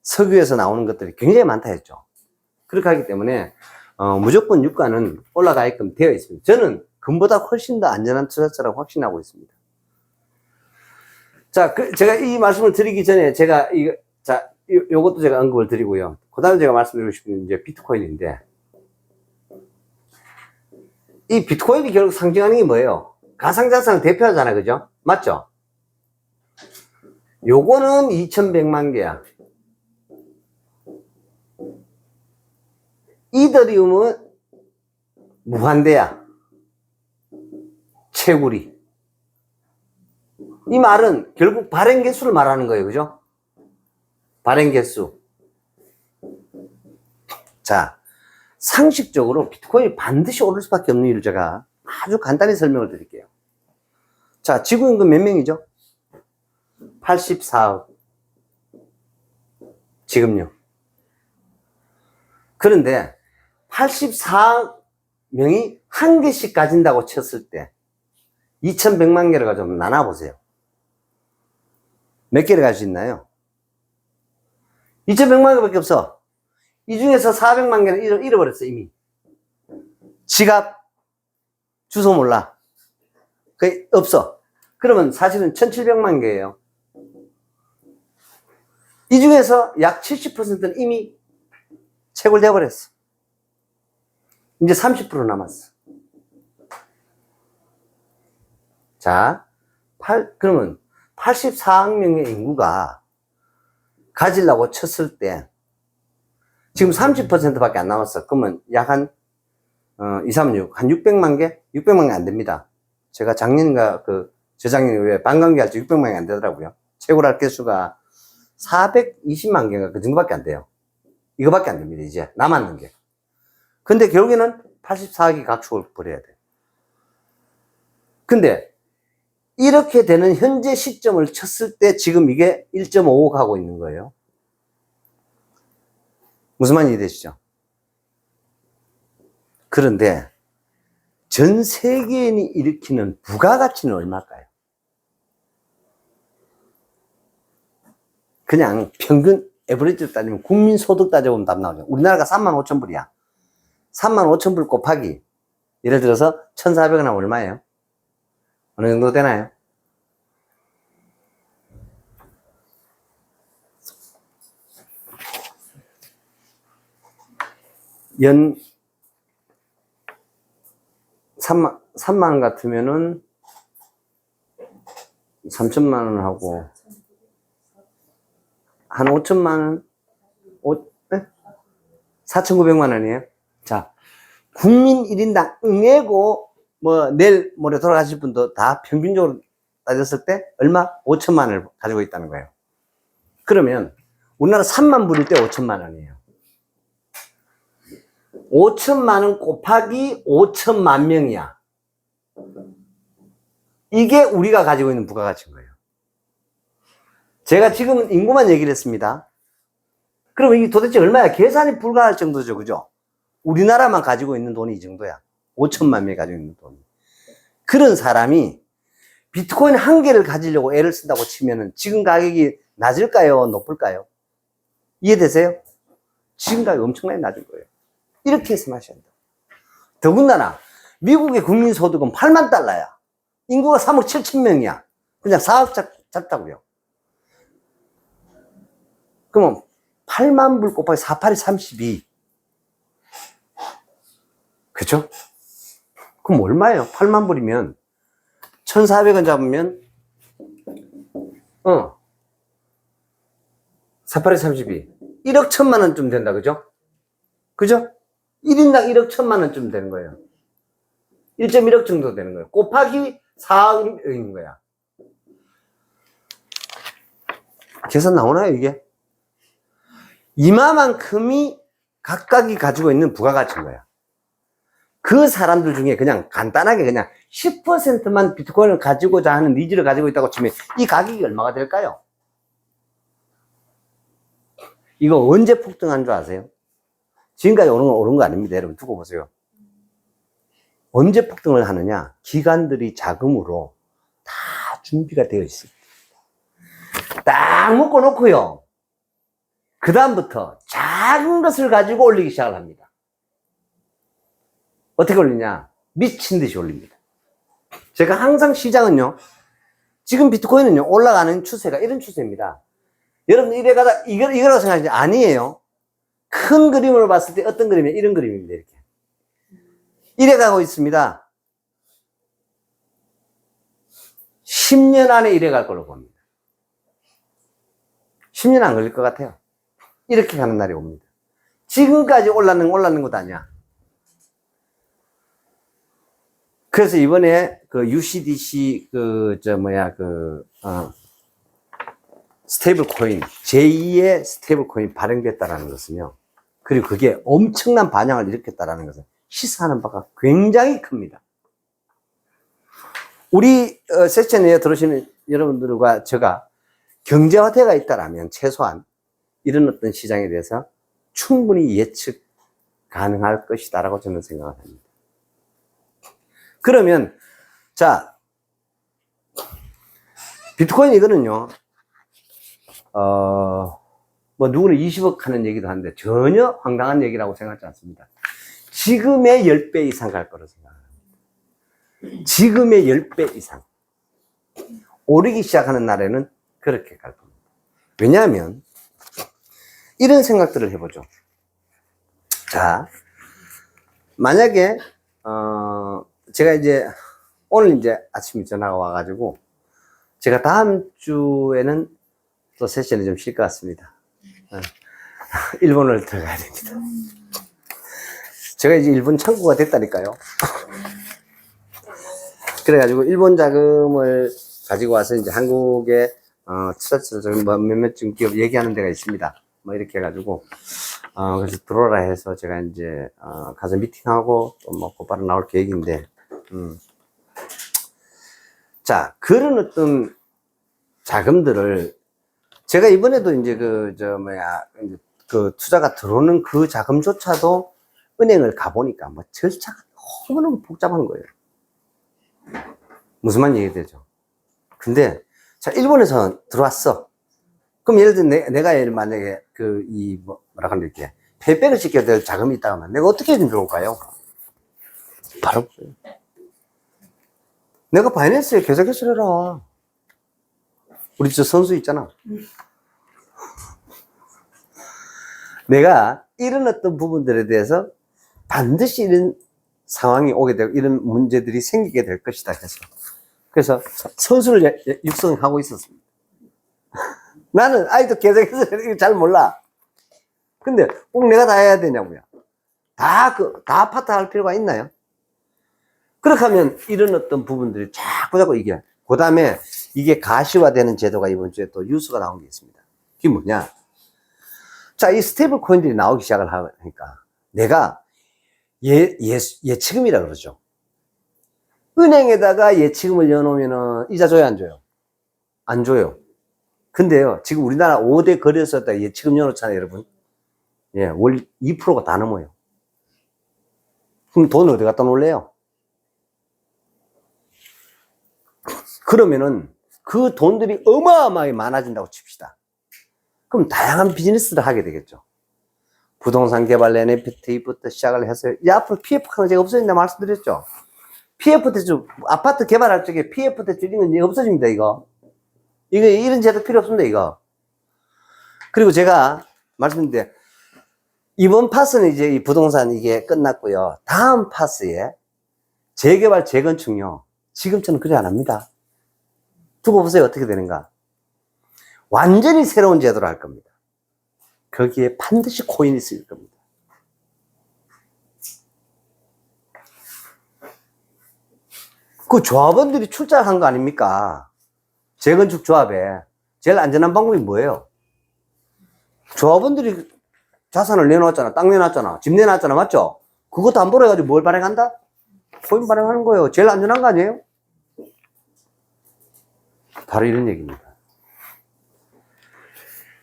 석유에서 나오는 것들이 굉장히 많다 했죠. 그렇게 하기 때문에 무조건 유가는 올라가게끔 되어 있습니다. 저는 금보다 훨씬 더 안전한 투자처라고 확신하고 있습니다. 자, 제가 이 말씀을 드리기 전에 제가 요것도 제가 언급을 드리고요. 그 다음에 제가 말씀드리고 싶은 이제 비트코인인데, 이 비트코인이 결국 상징하는 게 뭐예요? 가상자산을 대표하잖아요. 그죠? 맞죠? 요거는 2100만 개야. 이더리움은 무한대야. 채굴이. 이 말은 결국 발행 개수를 말하는 거예요. 그죠? 발행 개수. 자, 상식적으로 비트코인이 반드시 오를 수밖에 없는 이유를 제가 아주 간단히 설명을 드릴게요. 자, 지구인口몇 명이죠? 84억. 지금요. 그런데 84억 명이 한 개씩 가진다고 쳤을 때 2100만 개를 가지고 나눠보세요. 몇 개를 가질 수 있나요? 2100만 개밖에 없어. 이 중에서 400만 개는 잃어버렸어, 이미. 지갑, 주소 몰라. 거의 없어. 그러면 사실은 1700만 개예요. 이 중에서 약 70%는 이미 채굴돼 버렸어. 이제 30% 남았어. 자, 그러면 84억 명의 인구가 가지려고 쳤을 때, 지금 30%밖에 안 남았어. 그러면 약 한, 2, 3, 6, 한 600만 개? 600만 개 안 됩니다. 제가 작년인가, 저작년에 왜 반감기 할 때 600만 개 안 되더라고요. 채굴할 개수가 420만 개가 그 정도밖에 안 돼요. 이거밖에 안 됩니다, 이제. 남았는 게. 근데 결국에는 84억이 각축을 벌여야 돼. 근데, 이렇게 되는 현재 시점을 쳤을 때 지금 이게 1.5억 하고 있는 거예요. 무슨 말인지 이해되시죠? 그런데, 전 세계인이 일으키는 부가가치는 얼마일까요? 그냥 평균 에버리지로 따지면 국민소득 따져보면 답 나오죠. 우리나라가 35,000불이야. 35,000불 곱하기 예를 들어서 1,400원 하면 얼마예요? 어느 정도 되나요? 연 3만 원 같으면은 3천만 원 하고 한 5천만 원? 4,900만 원이에요? 자, 국민 1인당 응애고 내일 모레 돌아가실 분도 다 평균적으로 따졌을 때 얼마? 5천만 원을 가지고 있다는 거예요. 그러면 우리나라 3만 불일 때 5천만 원이에요. 5천만 원 곱하기 5천만 명이야. 이게 우리가 가지고 있는 부가가치인 거예요. 제가 지금 인구만 얘기를 했습니다. 그럼 이게 도대체 얼마야? 계산이 불가할 정도죠, 그죠? 우리나라만 가지고 있는 돈이 이 정도야. 5천만 명이 가지고 있는 돈이. 그런 사람이 비트코인 한 개를 가지려고 애를 쓴다고 치면은 지금 가격이 낮을까요? 높을까요? 이해되세요? 지금 가격이 엄청나게 낮은 거예요. 이렇게 해서 마셔야 한다. 더군다나 미국의 국민소득은 8만 달러야. 인구가 3억 7천 명이야. 그냥 4억 잡다고요. 그러면 8만 불 곱하기 4, 8이 32. 그쵸? 그럼 얼마예요? 8만 불이면 1,400원 잡으면 4, 8이 32. 1억 1천만 원쯤 된다. 그죠? 그죠? 1인당 1억 1천만 원쯤 되는 거예요. 1.1억 정도 되는 거예요. 곱하기 4억인 거야. 계산 나오나요, 이게? 이마만큼이 각각이 가지고 있는 부가가치인 거야. 그 사람들 중에 그냥 간단하게 그냥 10%만 비트코인을 가지고자 하는 니즈를 가지고 있다고 치면 이 가격이 얼마가 될까요? 이거 언제 폭등한 줄 아세요? 지금까지 오른 거 아닙니다. 여러분 두고 보세요. 언제 폭등을 하느냐? 기관들이 자금으로 다 준비가 되어 있습니다. 딱 묶어 놓고요. 그 다음부터 작은 것을 가지고 올리기 시작을 합니다. 어떻게 올리냐? 미친 듯이 올립니다. 제가 항상 시장은요, 지금 비트코인은요, 올라가는 추세가 이런 추세입니다. 여러분, 이래가다, 이거라고 생각하시지? 아니에요. 큰 그림으로 봤을 때 어떤 그림이에요? 이런 그림입니다, 이렇게. 이래가고 있습니다. 10년 안에 이래갈 걸로 봅니다. 10년 안 걸릴 것 같아요. 이렇게 가는 날이 옵니다. 지금까지 올랐는 것도 아니야. 그래서 이번에 UCDC 스테이블 코인, 제2의 스테이블 코인 발행됐다라는 것은요. 그리고 그게 엄청난 반향을 일으켰다라는 것은 시사하는 바가 굉장히 큽니다. 우리 세션에 들어오시는 여러분들과 제가 경제화태가 있다라면 최소한 이런 어떤 시장에 대해서 충분히 예측 가능할 것이다라고 저는 생각을 합니다. 그러면 자, 비트코인 이거는요, 누구는 20억 하는 얘기도 하는데 전혀 황당한 얘기라고 생각하지 않습니다. 지금의 10배 이상 갈 거라고 생각합니다. 지금의 10배 이상. 오르기 시작하는 날에는 그렇게 갈 겁니다. 왜냐하면 이런 생각들을 해보죠. 자, 만약에 제가 이제 오늘 이제 아침에 전화가 와가지고, 제가 다음 주에는 또 세션이 좀 쉴 것 같습니다. 일본을 들어가야 됩니다. 제가 이제 일본 창구가 됐다니까요. 그래가지고 일본 자금을 가지고 와서 이제 한국에 투자처럼 뭐 몇몇 좀 기업 얘기하는 데가 있습니다. 뭐 이렇게 해가지고 그래서 들어오라 해서 제가 이제 가서 미팅하고 또 뭐 곧바로 나올 계획인데, 자, 그런 어떤 자금들을 제가 이번에도 이제 그 투자가 들어오는 그 자금조차도 은행을 가보니까 뭐 절차가 너무너무 복잡한 거예요. 무슨 말 얘기되죠? 근데, 자, 일본에서 들어왔어. 그럼 예를 들어 내가 만약에 뭐라 하면 이렇게 페이백을 시켜야 될 자금이 있다 하면 내가 어떻게 좀 들어올까요? 바로 내가 바이낸스에 계좌 개설해라. 우리 저 선수 있잖아. 내가 이런 어떤 부분들에 대해서 반드시 이런 상황이 오게 되고 이런 문제들이 생기게 될 것이다 해서 그래서 선수를 육성하고 있었습니다. 나는 아이도 계좌 개설을 잘 몰라. 근데 꼭 내가 다 해야 되냐고요. 다 파트 할 필요가 있나요? 그렇게 하면 이런 어떤 부분들이 자꾸 이게, 그 다음에 이게 가시화되는 제도가 이번 주에 또 뉴스가 나온 게 있습니다. 그게 뭐냐? 자, 이 스테이블 코인들이 나오기 시작을 하니까 내가 예치금이라 그러죠. 은행에다가 예치금을 넣어놓으면 이자 줘요, 안 줘요? 안 줘요. 근데요, 지금 우리나라 5대 거래소에다 예치금 넣어놓잖아요, 여러분. 예, 월 2%가 다 넘어요. 그럼 돈 어디 갖다 놓을래요? 그러면은 그 돈들이 어마어마하게 많아진다고 칩시다. 그럼 다양한 비즈니스를 하게 되겠죠. 부동산 개발 NFT부터 시작을 해서, 앞으로 PF가 제가 없어진다 말씀드렸죠. PF 대출, 아파트 개발할 적에 PF 대출 이런 건 없어집니다, 이거. 이런 제도 필요 없습니다, 이거. 그리고 제가 말씀드렸는데, 이번 파스는 이제 이 부동산 이게 끝났고요. 다음 파스에 재개발, 재건축요. 지금처럼 그래 안 합니다. 두고 보세요, 어떻게 되는가. 완전히 새로운 제도를 할 겁니다. 거기에 반드시 코인이 쓰일 겁니다. 그 조합원들이 출자한 거 아닙니까? 재건축 조합에 제일 안전한 방법이 뭐예요? 조합원들이 자산을 내놓았잖아, 땅 내놨잖아, 집 내놨잖아, 맞죠? 그거 담보로 해가지고 뭘 발행한다? 코인 발행하는 거예요. 제일 안전한 거 아니에요? 바로 이런 얘기입니다.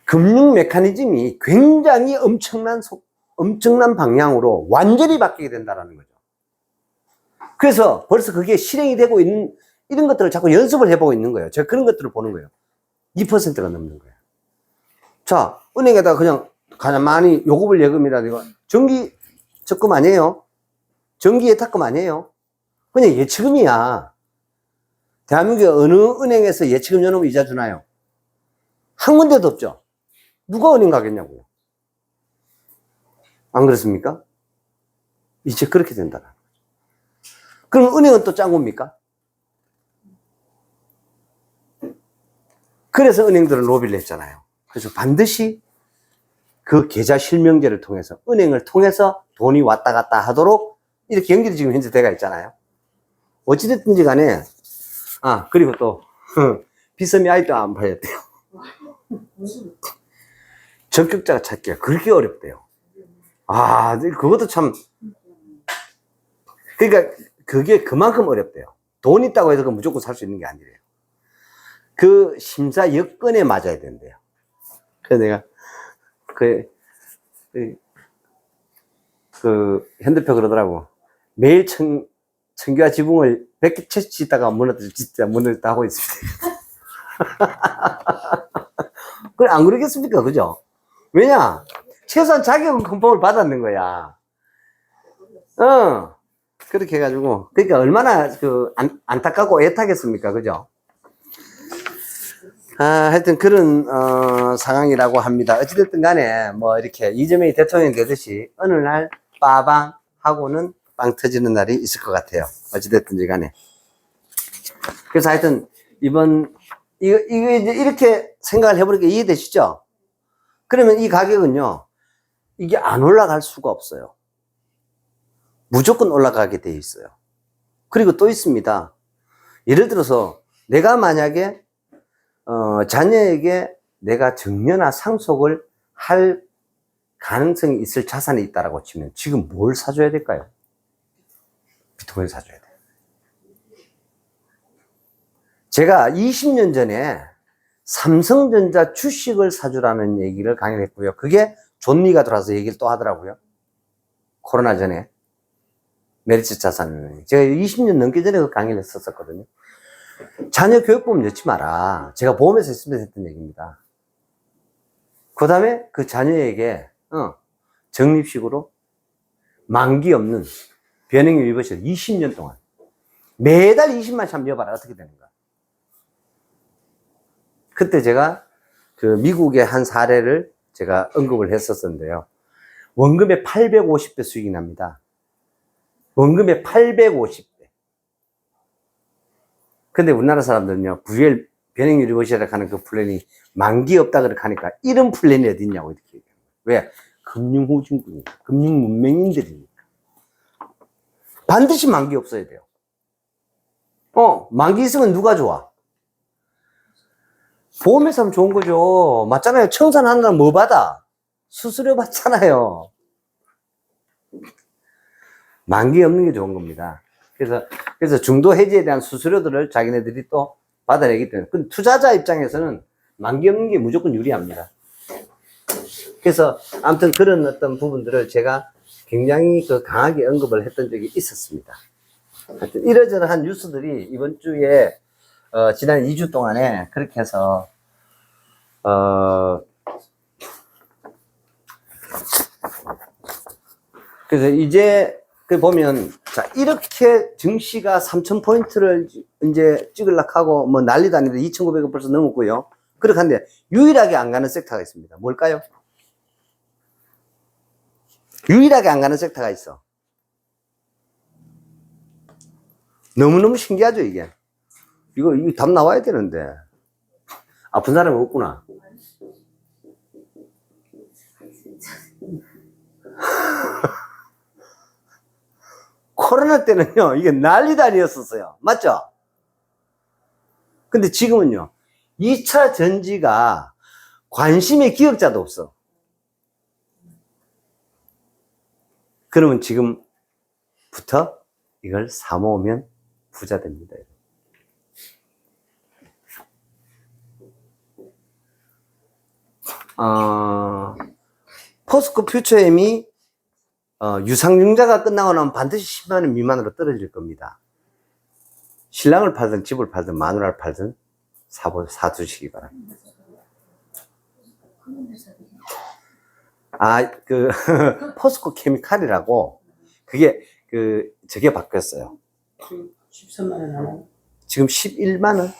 금융 메커니즘이 굉장히 엄청난 방향으로 완전히 바뀌게 된다는 거죠. 그래서 벌써 그게 실행이 되고 있는 이런 것들을 자꾸 연습을 해보고 있는 거예요. 제가 그런 것들을 보는 거예요. 2%가 넘는 거예요. 자, 은행에다가 그냥 가만히 요금을 예금이라든가 정기 적금 아니에요. 정기 예탁금 아니에요. 그냥 예치금이야. 대한민국에 어느 은행에서 예치금 여놓으면 이자 주나요? 한 군데도 없죠. 누가 은행 가겠냐고요. 안 그렇습니까? 이제 그렇게 된다. 그럼 은행은 또 짱구입니까? 그래서 은행들은 로비를 했잖아요. 그래서 반드시 그 계좌 실명제를 통해서 은행을 통해서 돈이 왔다 갔다 하도록 이렇게 연결이 지금 현재 돼가 있잖아요. 어찌됐든지 간에 그리고 또 비서미 아이도 안 팔렸대요. 적격자가 찾기가 그렇게 어렵대요. 그것도 참, 그러니까 그게 그만큼 어렵대요. 돈 있다고 해서 무조건 살 수 있는 게 아니래요. 그 심사 여건에 맞아야 된대요. 그래서 내가 현대표 그러더라고. 매일 청규화 지붕을 100개 짓다가 무너졌다 하고 있습니다. 그래, 안 그러겠습니까? 그죠? 왜냐? 최소한 자격은 컨펌을 받았는 거야. 그렇게 해가지고. 그러니까 얼마나 안타깝고 애타겠습니까? 그죠? 하여튼 그런, 상황이라고 합니다. 어찌됐든 간에, 뭐, 이렇게 이재명이 대통령이 되듯이 어느 날 빠방 하고는 빵 터지는 날이 있을 것 같아요. 어찌됐든지 간에. 그래서 하여튼, 이거 이제 이렇게 생각을 해보니까 이해되시죠? 그러면 이 가격은요, 이게 안 올라갈 수가 없어요. 무조건 올라가게 돼 있어요. 그리고 또 있습니다. 예를 들어서, 내가 만약에, 자녀에게 내가 증여나 상속을 할 가능성이 있을 자산이 있다라고 치면 지금 뭘 사줘야 될까요? 비트코인 사줘야 돼요. 제가 20년 전에 삼성전자 주식을 사주라는 얘기를 강의를 했고요. 그게 존리가 들어와서 얘기를 또 하더라고요. 코로나 전에. 메리츠 자산을. 제가 20년 넘게 전에 그 강의를 했었거든요. 자녀 교육보험 넣지 마라. 제가 보험에서 했으면 했던 얘기입니다. 그 다음에 그 자녀에게, 적립식으로 만기 없는 변형유 입으셔 20년 동안. 매달 20만씩 한번 넣어봐라. 어떻게 되는가. 그때 제가 그 미국의 한 사례를 제가 언급을 했었는데요. 원금의 850배 수익이 납니다. 원금의 850배. 근데 우리나라 사람들은요, VL 변형 유리버시라고 하는 그 플랜이 만기 없다 그렇게 하니까 이런 플랜이 어디 있냐고 이렇게 얘기해요. 왜? 금융후진국이니까. 금융문맹인들이니까. 반드시 만기 없어야 돼요. 만기 있으면 누가 좋아? 보험회사 하면 좋은 거죠. 맞잖아요. 청산하는 뭐 받아? 수수료 받잖아요. 만기 없는 게 좋은 겁니다. 그래서 중도 해지에 대한 수수료들을 자기네들이 또 받아내기 때문에. 근데 투자자 입장에서는 만기 없는 게 무조건 유리합니다. 그래서 아무튼 그런 어떤 부분들을 제가 굉장히 강하게 언급을 했던 적이 있었습니다. 하여튼 이러저러한 뉴스들이 이번 주에 지난 2주 동안에 그렇게 해서 그래서 이제 보면 자 이렇게 증시가 3,000포인트를 이제 찍으려고 하고 뭐 난리도 아닌데 2,900원 벌써 넘었고요. 그렇게 하는데 유일하게 안 가는 섹터가 있습니다. 뭘까요? 유일하게 안 가는 섹터가 있어. 너무너무 신기하죠, 이게. 이거 답 나와야 되는데. 아픈 사람이 없구나. 코로나 때는요, 이게 난리도 아니었었어요. 맞죠? 근데 지금은요, 2차 전지가 관심의 기억자도 없어. 그러면 지금부터 이걸 사모으면 부자 됩니다. 포스코 퓨처엠이 유상증자가 끝나고 나면 반드시 10만 원 미만으로 떨어질 겁니다. 신랑을 팔든 집을 팔든 마누라를 팔든 사두시기 바랍니다. 포스코 케미칼이라고 그게 저게 바뀌었어요. 13만 원 하나요? 지금 11만 원,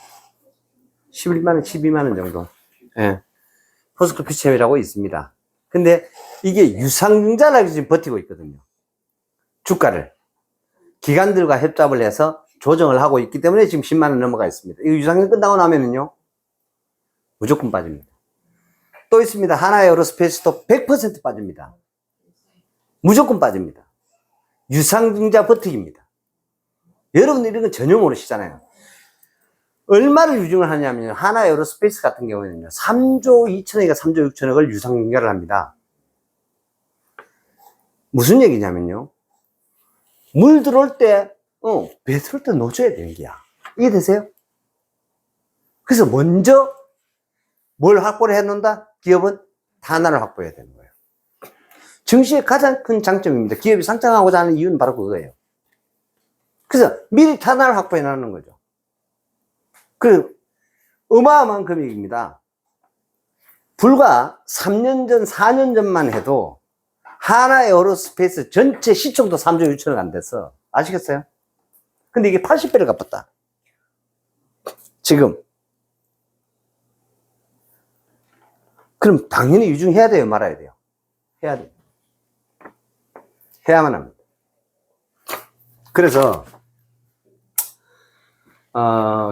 12만 원 정도. 예. 포스코 퓨처엠이라고 있습니다. 근데 이게 유상증자라고 지금 버티고 있거든요. 주가를. 기관들과 협잡을 해서 조정을 하고 있기 때문에 지금 10만 원 넘어가 있습니다. 이 유상증자 끝나고 나면은요, 무조건 빠집니다. 또 있습니다. 하나에어로스페이스도 100% 빠집니다. 무조건 빠집니다. 유상증자 버티기입니다. 여러분들 이런 건 전혀 모르시잖아요. 얼마를 유증을 하냐면 하나에어로스페이스 같은 경우에는요 3조 2천억이가 3조 6천억을 유상증자를 합니다. 무슨 얘기냐면요 물 들어올 때 배 들어올 때 놓쳐야 되는 게야. 이해되세요? 그래서 먼저 뭘 확보를 해놓는다? 기업은 탄환을 확보해야 되는 거예요. 증시의 가장 큰 장점입니다. 기업이 상장하고자 하는 이유는 바로 그거예요. 그래서 미리 탄환을 확보해 놓는 거죠. 어마어마한 금액입니다. 불과 3년 전, 4년 전만 해도 하나에어로스페이스 전체 시총도 3조 6천억 안 됐어. 아시겠어요? 근데 이게 80배를 갚았다. 지금. 그럼 당연히 유증해야 돼요? 말아야 돼요? 해야 돼요. 해야만 합니다. 그래서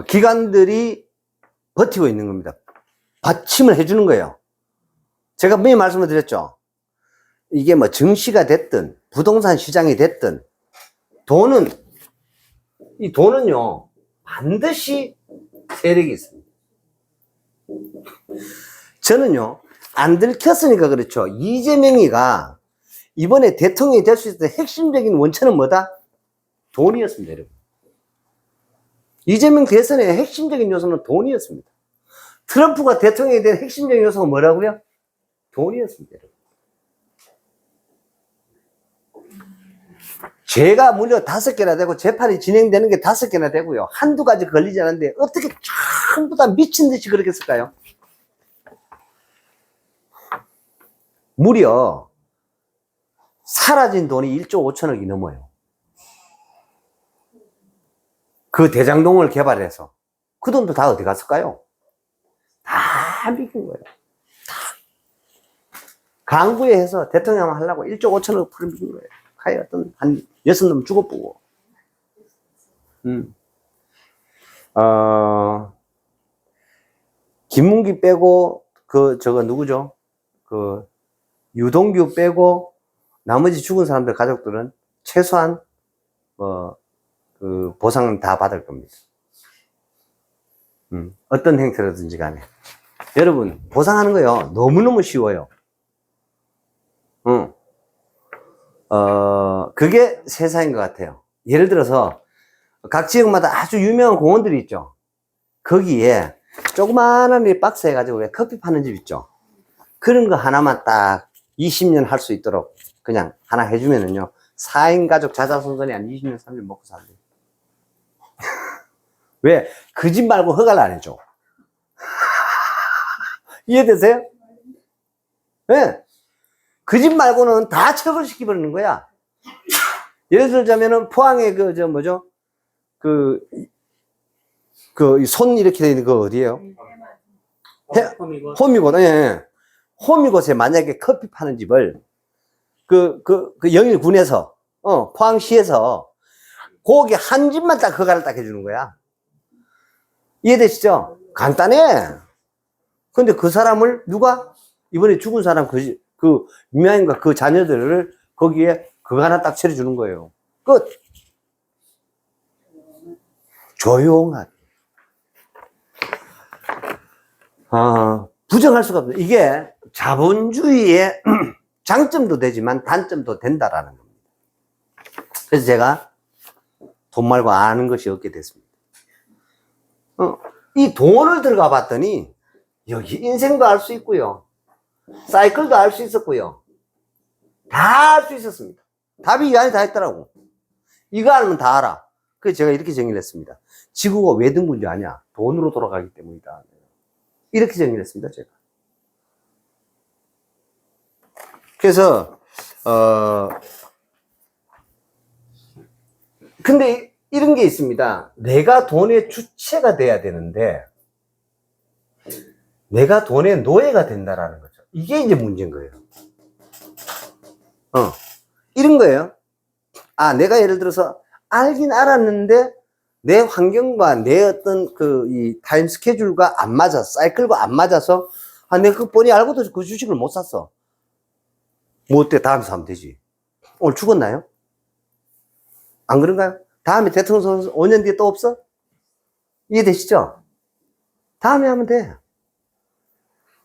기관들이 버티고 있는 겁니다. 받침을 해주는 거예요. 제가 분명히 말씀을 드렸죠. 이게 뭐 증시가 됐든 부동산 시장이 됐든 이 돈은요 반드시 세력이 있습니다. 저는요 안 들켰으니까 그렇죠. 이재명이가 이번에 대통령이 될 수 있을 때 핵심적인 원천은 뭐다? 돈이었습니다, 여러분. 이재명 대선의 핵심적인 요소는 돈이었습니다. 트럼프가 대통령이 된 핵심적인 요소가 뭐라고요? 돈이었습니다, 여러분. 죄가 무려 5개나 되고 재판이 진행되는 게 5개나 되고요. 한두 가지 걸리지 않았는데 어떻게 전부 다 미친 듯이 그렇게 했을까요? 무려 사라진 돈이 1조 5천억이 넘어요. 그 대장동을 개발해서 그 돈도 다 어디 갔을까요? 다 비긴 거예요. 다. 강구에 해서 대통령 하려고 1조 5천억 풀을 비긴 거예요. 하여튼 한 6놈 죽어보고. 김문기 빼고 저거 누구죠? 유동규 빼고 나머지 죽은 사람들 가족들은 최소한 보상은 다 받을 겁니다. 어떤 형태로든지 간에. 여러분, 보상하는 거요 너무너무 쉬워요. 그게 세상인 것 같아요. 예를 들어서 각 지역마다 아주 유명한 공원들이 있죠. 거기에 조그마한 박스 해가지고 왜 커피 파는 집 있죠. 그런 거 하나만 딱 20년 할 수 있도록 그냥 하나 해주면은요 4인 가족 자자손손이 한 20년 30년 먹고 살아요. 왜? 그 집 말고 허가를 안 해줘. 이해되세요? 네. 그 집 말고는 다 처벌시켜버리는 거야. 예를 들자면은 포항에 손 이렇게 돼 있는 거 어디에요? 호미곶. 예. 호미곶에 만약에 커피 파는 집을 영일군에서 포항시에서 거기 한 집만 딱 허가를 딱 해주는 거야. 이해되시죠? 간단해. 근데 그 사람을 누가 이번에 죽은 사람 그 유명인과 그 자녀들을 거기에 그거 하나 딱 차려주는 거예요. 끝. 조용하게. 부정할 수가 없어요. 이게 자본주의의 장점도 되지만 단점도 된다라는 겁니다. 그래서 제가 돈 말고 아는 것이 없게 됐습니다. 이 돈을 들어가 봤더니 여기 인생도 알 수 있고요. 사이클도 알 수 있었고요. 다 알 수 있었습니다. 답이 이 안에 다 있더라고. 이거 알면 다 알아. 그래서 제가 이렇게 정의를 했습니다. 지구가 왜 둥근지 아냐? 돈으로 돌아가기 때문이다. 이렇게 정의를 했습니다, 제가. 그래서, 근데 이런 게 있습니다. 내가 돈의 주체가 돼야 되는데, 내가 돈의 노예가 된다라는 거죠. 이게 이제 문제인 거예요. 이런 거예요. 내가 예를 들어서 알긴 알았는데 내 환경과 내 어떤 이 타임 스케줄과 안 맞아서, 사이클과 안 맞아서 내가 그 뻔히 알고도 그 주식을 못 샀어. 뭐 어때? 다음에 사면 되지. 오늘 죽었나요? 안 그런가요? 다음에 대통령 선수 5년 뒤에 또 없어? 이해되시죠? 다음에 하면 돼.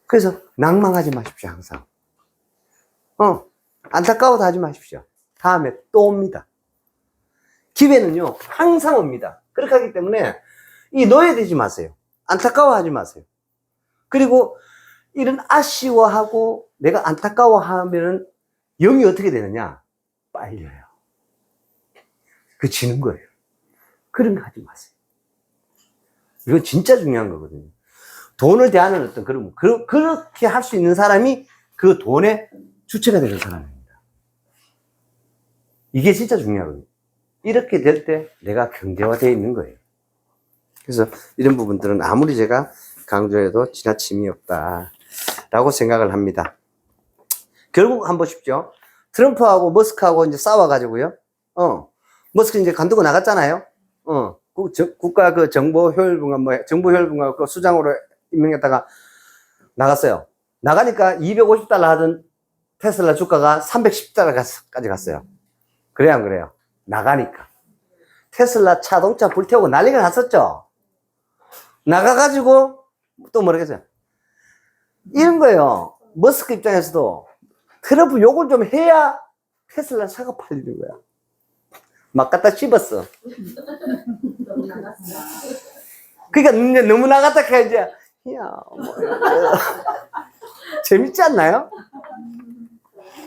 그래서 낭망하지 마십시오, 항상. 안타까워도 하지 마십시오. 다음에 또 옵니다. 기회는요, 항상 옵니다. 그렇게 하기 때문에 이 노예되지 마세요. 안타까워하지 마세요. 그리고 이런 아쉬워하고 내가 안타까워하면은 영이 어떻게 되느냐? 빨려요. 그 지는 거예요. 그런 거 하지 마세요. 이건 진짜 중요한 거거든요. 돈을 대하는 어떤 그렇게 할 수 있는 사람이 그 돈의 주체가 되는 사람입니다. 이게 진짜 중요하거든요. 이렇게 될 때 내가 경제화되어 있는 거예요. 그래서 이런 부분들은 아무리 제가 강조해도 지나침이 없다라고 생각을 합니다. 결국 한번 보십시오. 트럼프하고 머스크하고 이제 싸워가지고요. 머스크 이제 관두고 나갔잖아요. 국가 그 정보효율분과 정보효율분과 그 수장으로 임명했다가 나갔어요. 나가니까 250달러 하던 테슬라 주가가 310달러까지 갔어요. 그래요, 안 그래요? 나가니까. 테슬라 자동차 불태우고 난리가 났었죠? 나가가지고 또 뭐라겠어요? 이런 거예요. 머스크 입장에서도 트럼프 욕을 좀 해야 테슬라 차가 팔리는 거야. 막 갖다 씹었어. 그러니까 이제 너무 나갔다 해야지. 야, 뭐, 재밌지 않나요?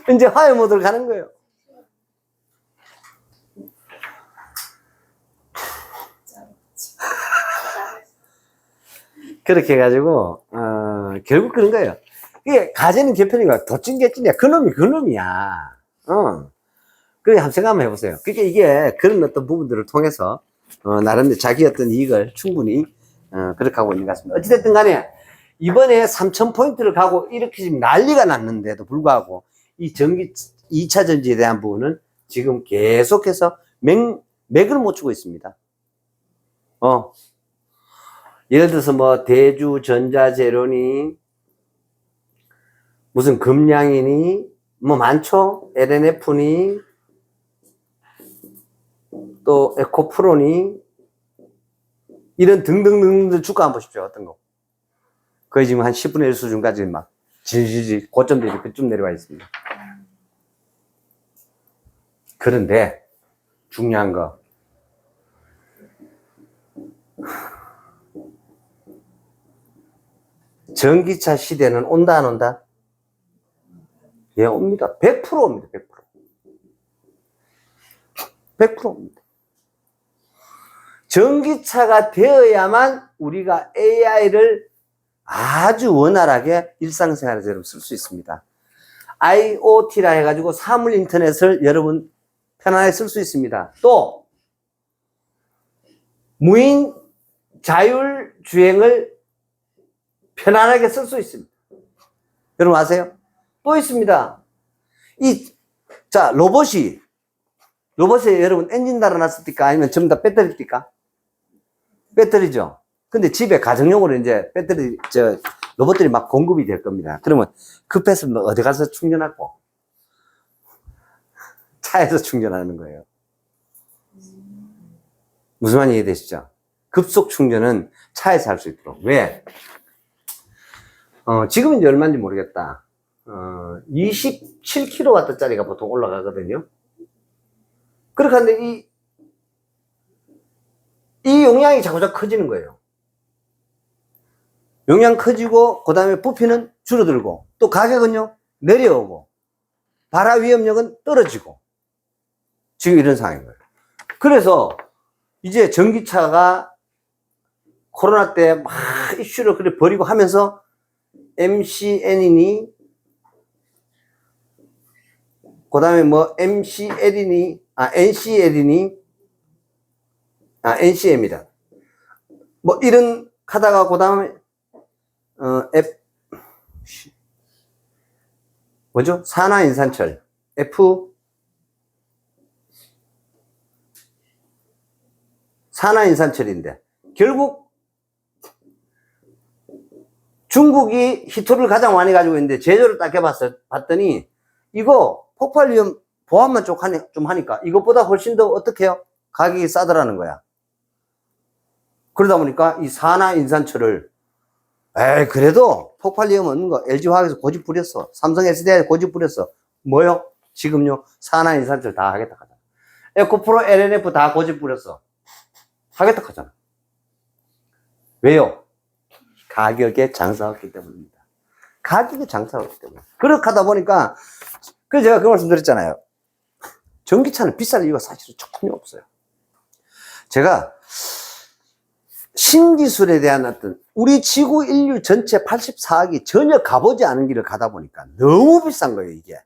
이제 화해 모드로 가는 거예요. 그렇게 해가지고, 결국 그런 거예요. 이게 가재는 개편이가 도찐개찐이야. 그놈이야. 그래, 한번 생각 한번 해보세요. 그러니까 이게 그런 어떤 부분들을 통해서, 나름대로 자기 어떤 이익을 충분히, 그렇게 하고 있는 것 같습니다. 어찌됐든 간에, 이번에 3,000포인트를 가고 이렇게 지금 난리가 났는데도 불구하고, 이 전기, 2차 전지에 대한 부분은 지금 계속해서 맥을 못 추고 있습니다. 예를 들어서 뭐, 대주전자재료니, 무슨 금량이니, 뭐 많죠? LNF니, 또 에코프로니, 이런 등등등등 주가 한번 보십시오. 어떤 거. 거의 지금 한 10분의 1 수준까지 막, 질질질, 고점들이 그쯤 내려와 있습니다. 그런데, 중요한 거. 전기차 시대는 온다, 안 온다? 예, 옵니다. 100% 옵니다, 100%. 100% 옵니다. 전기차가 되어야만 우리가 AI를 아주 원활하게 일상생활에서 여러분 쓸 수 있습니다. IoT라 해가지고 사물 인터넷을 여러분 편안하게 쓸 수 있습니다. 또, 무인 자율 주행을 편안하게 쓸 수 있습니다. 여러분 아세요? 또 있습니다. 로봇에 여러분 엔진 달아놨습니까? 아니면 전부 다 배터리입니까? 배터리죠. 근데 집에 가정용으로 이제 로봇들이 막 공급이 될 겁니다. 그러면 급해서 어디 가서 충전하고? 차에서 충전하는 거예요. 무슨 말인지 이해되시죠? 급속 충전은 차에서 할 수 있도록. 왜? 지금은 이제 얼마인지 모르겠다. 27kW짜리가 보통 올라가거든요. 그렇게 하는데 이 용량이 자꾸자꾸 커지는 거예요. 용량 커지고, 그 다음에 부피는 줄어들고, 또 가격은요, 내려오고, 발화 위험력은 떨어지고, 지금 이런 상황인 거예요. 그래서, 이제 전기차가 코로나 때 막 이슈를 그래 버리고 하면서, MCN이니, 그 다음에 뭐, NCL이니, NCM이다. 뭐, 이런, 하다가, 그 다음에, 뭐죠? 산화인산철. 산화인산철인데, 결국, 중국이 히토를 가장 많이 가지고 있는데, 제조를 딱 해봤더니, 이거 폭발 위험 보안만 좀 하니까, 이것보다 훨씬 더 어떻게 해요? 가격이 싸더라는 거야. 그러다 보니까 이 산화인산철을 그래도 폭발 위험 없는 거 LG화학에서 고집 부렸어. 삼성 SDI 고집 부렸어. 뭐요? 지금요 산화인산철 다 하겠다 하잖아. 에코프로 LNF 다 고집 부렸어. 하겠다 하잖아. 왜요? 가격에 장사했기 때문입니다. 가격에 장사했기 때문에. 그렇게 하다 보니까 그래서 제가 그 말씀 드렸잖아요. 전기차는 비쌀 이유가 사실은 전혀 없어요. 제가 신기술에 대한 어떤 우리 지구 인류 전체 84억이 전혀 가보지 않은 길을 가다 보니까 너무 비싼 거예요, 이게.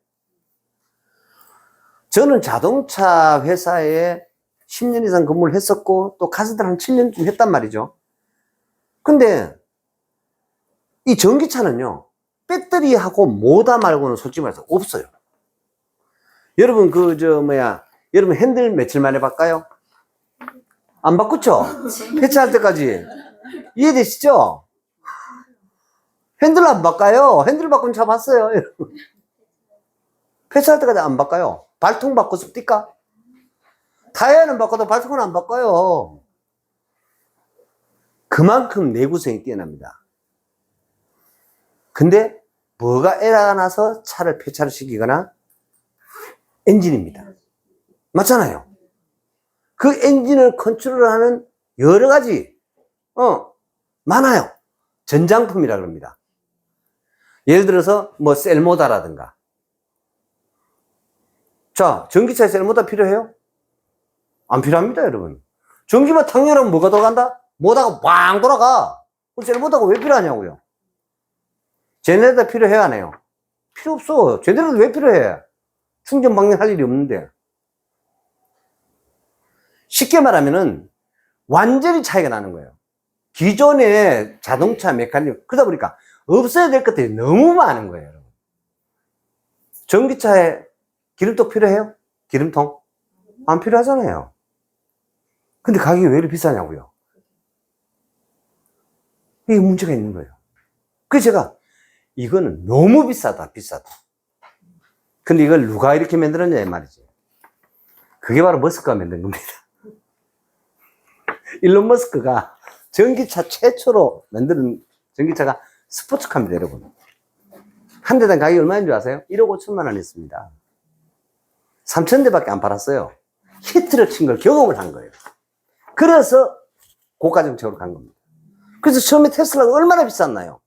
저는 자동차 회사에 10년 이상 근무를 했었고 또 가수들 한 7년쯤 했단 말이죠. 근데 이 전기차는요, 배터리하고 모다 말고는 솔직히 말해서 없어요. 여러분 여러분 핸들 며칠 만에 바꿔요? 안 바꾸죠? 폐차할 때까지. 이해되시죠? 핸들 안 바꿔요. 핸들 바꾼 차 봤어요. 폐차할 때까지 안 바꿔요. 발통 바꿨습니까? 타이어는 바꿔도 발통은 안 바꿔요. 그만큼 내구성이 뛰어납니다. 근데 뭐가 에러가 나서 차를 폐차를 시키거나 엔진입니다. 맞잖아요. 그 엔진을 컨트롤하는 여러 가지 많아요. 전장품이라 그럽니다. 예를 들어서 뭐 셀모다라든가. 자, 전기차에 셀모다 필요해요? 안 필요합니다, 여러분. 전기만 탁 열으면 뭐가 돌아간다? 모다가 왕 돌아가. 그럼 셀모다가 왜 필요하냐고요? 제네레이터 필요해, 안 해요? 필요 없어. 제네레이터 왜 필요해? 충전 방전할 일이 없는데. 쉽게 말하면은 완전히 차이가 나는 거예요. 기존의 자동차 메커니즘, 그러다 보니까 없어야 될 것들이 너무 많은 거예요, 여러분. 전기차에 기름통 필요해요? 기름통? 안 필요하잖아요. 근데 가격이 왜 이렇게 비싸냐고요? 이게 문제가 있는 거예요. 그래서 제가 이거는 너무 비싸다. 근데 이걸 누가 이렇게 만들었냐 이 말이지. 그게 바로 머스크가 만든 겁니다. 일론 머스크가 전기차 최초로 만드는 전기차가 스포츠카입니다, 여러분. 한 대당 가격이 얼마인 줄 아세요? 1억 5천만 원 했습니다. 3천 대밖에 안 팔았어요. 히트를 친 걸 경험을 한 거예요. 그래서 고가 정책으로 간 겁니다. 그래서 처음에 테슬라가 얼마나 비쌌나요?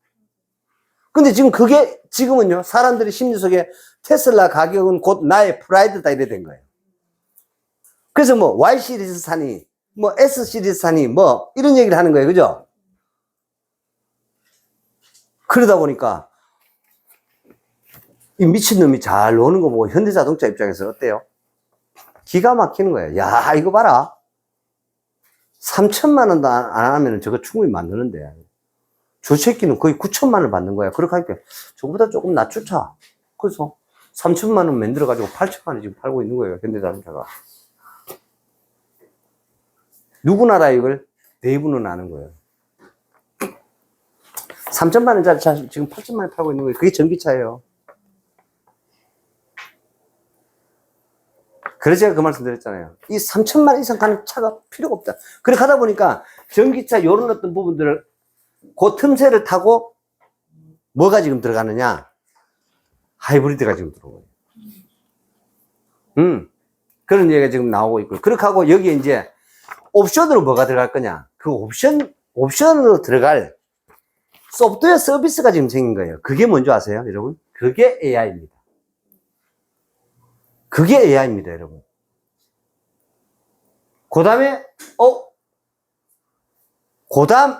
근데 지금 그게 지금은요, 사람들이 심리 속에 테슬라 가격은 곧 나의 프라이드다 이래 된 거예요. 그래서 뭐 Y 시리즈 사니, 뭐 S 시리즈 사니, 뭐 이런 얘기를 하는 거예요. 그죠? 그러다 보니까 이 미친놈이 잘 노는 거 보고 현대자동차 입장에서 어때요? 기가 막히는 거예요. 야, 이거 봐라. 3천만 원도 안 하면 저거 충분히 만드는데. 저 새끼는 거의 9천만 원을 받는 거야. 그렇게 하니까 저거보다 조금 낮추자. 그래서 3천만 원 만들어가지고 8천만 원 지금 팔고 있는 거예요. 현대자동차가. 누구나 다 이걸 내부는 아는 거예요. 3천만 원짜리 차 지금 8천만 원 팔고 있는 거예요. 그게 전기차예요. 그래서 제가 그 말씀 드렸잖아요. 이 3천만 원 이상 가는 차가 필요가 없다. 그렇게 하다 보니까 전기차 요런 어떤 부분들을 그 틈새를 타고 뭐가 지금 들어가느냐? 하이브리드가 지금 들어오고요. 그런 얘기가 지금 나오고 있고. 그렇게 하고 여기에 이제 옵션으로 뭐가 들어갈 거냐? 그 옵션으로 들어갈 소프트웨어 서비스가 지금 생긴 거예요. 그게 뭔지 아세요, 여러분? 그게 AI입니다. 그게 AI입니다, 여러분. 그 다음에, 그 다음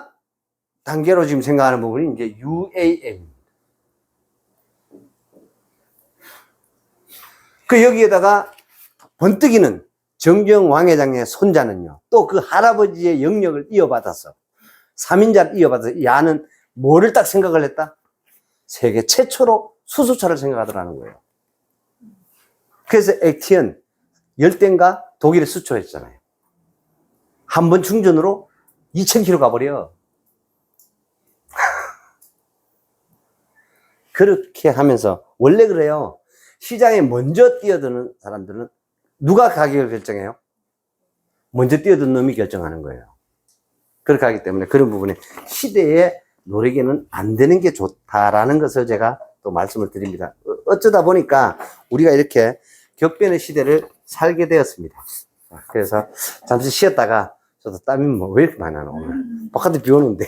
단계로 지금 생각하는 부분이 이제 UAM입니다. 그 여기에다가 번뜩이는 정경왕 회장의 손자는요, 또 그 할아버지의 영역을 이어받아서, 3인자를 이어받아서, 이 아는 뭐를 딱 생각을 했다? 세계 최초로 수소차를 생각하더라는 거예요. 그래서 액티언, 열대인가 독일에 수출했잖아요. 한 번 충전으로 2,000km 가버려. 그렇게 하면서, 원래 그래요. 시장에 먼저 뛰어드는 사람들은 누가 가격을 결정해요? 먼저 뛰어든 놈이 결정하는 거예요. 그렇게 하기 때문에 그런 부분에 시대에 노리게는 안 되는 게 좋다라는 것을 제가 또 말씀을 드립니다. 어쩌다 보니까 우리가 이렇게 격변의 시대를 살게 되었습니다. 그래서 잠시 쉬었다가 저도 땀이 뭐 왜 이렇게 많이 나나 오늘. 바깥에 비 오는데.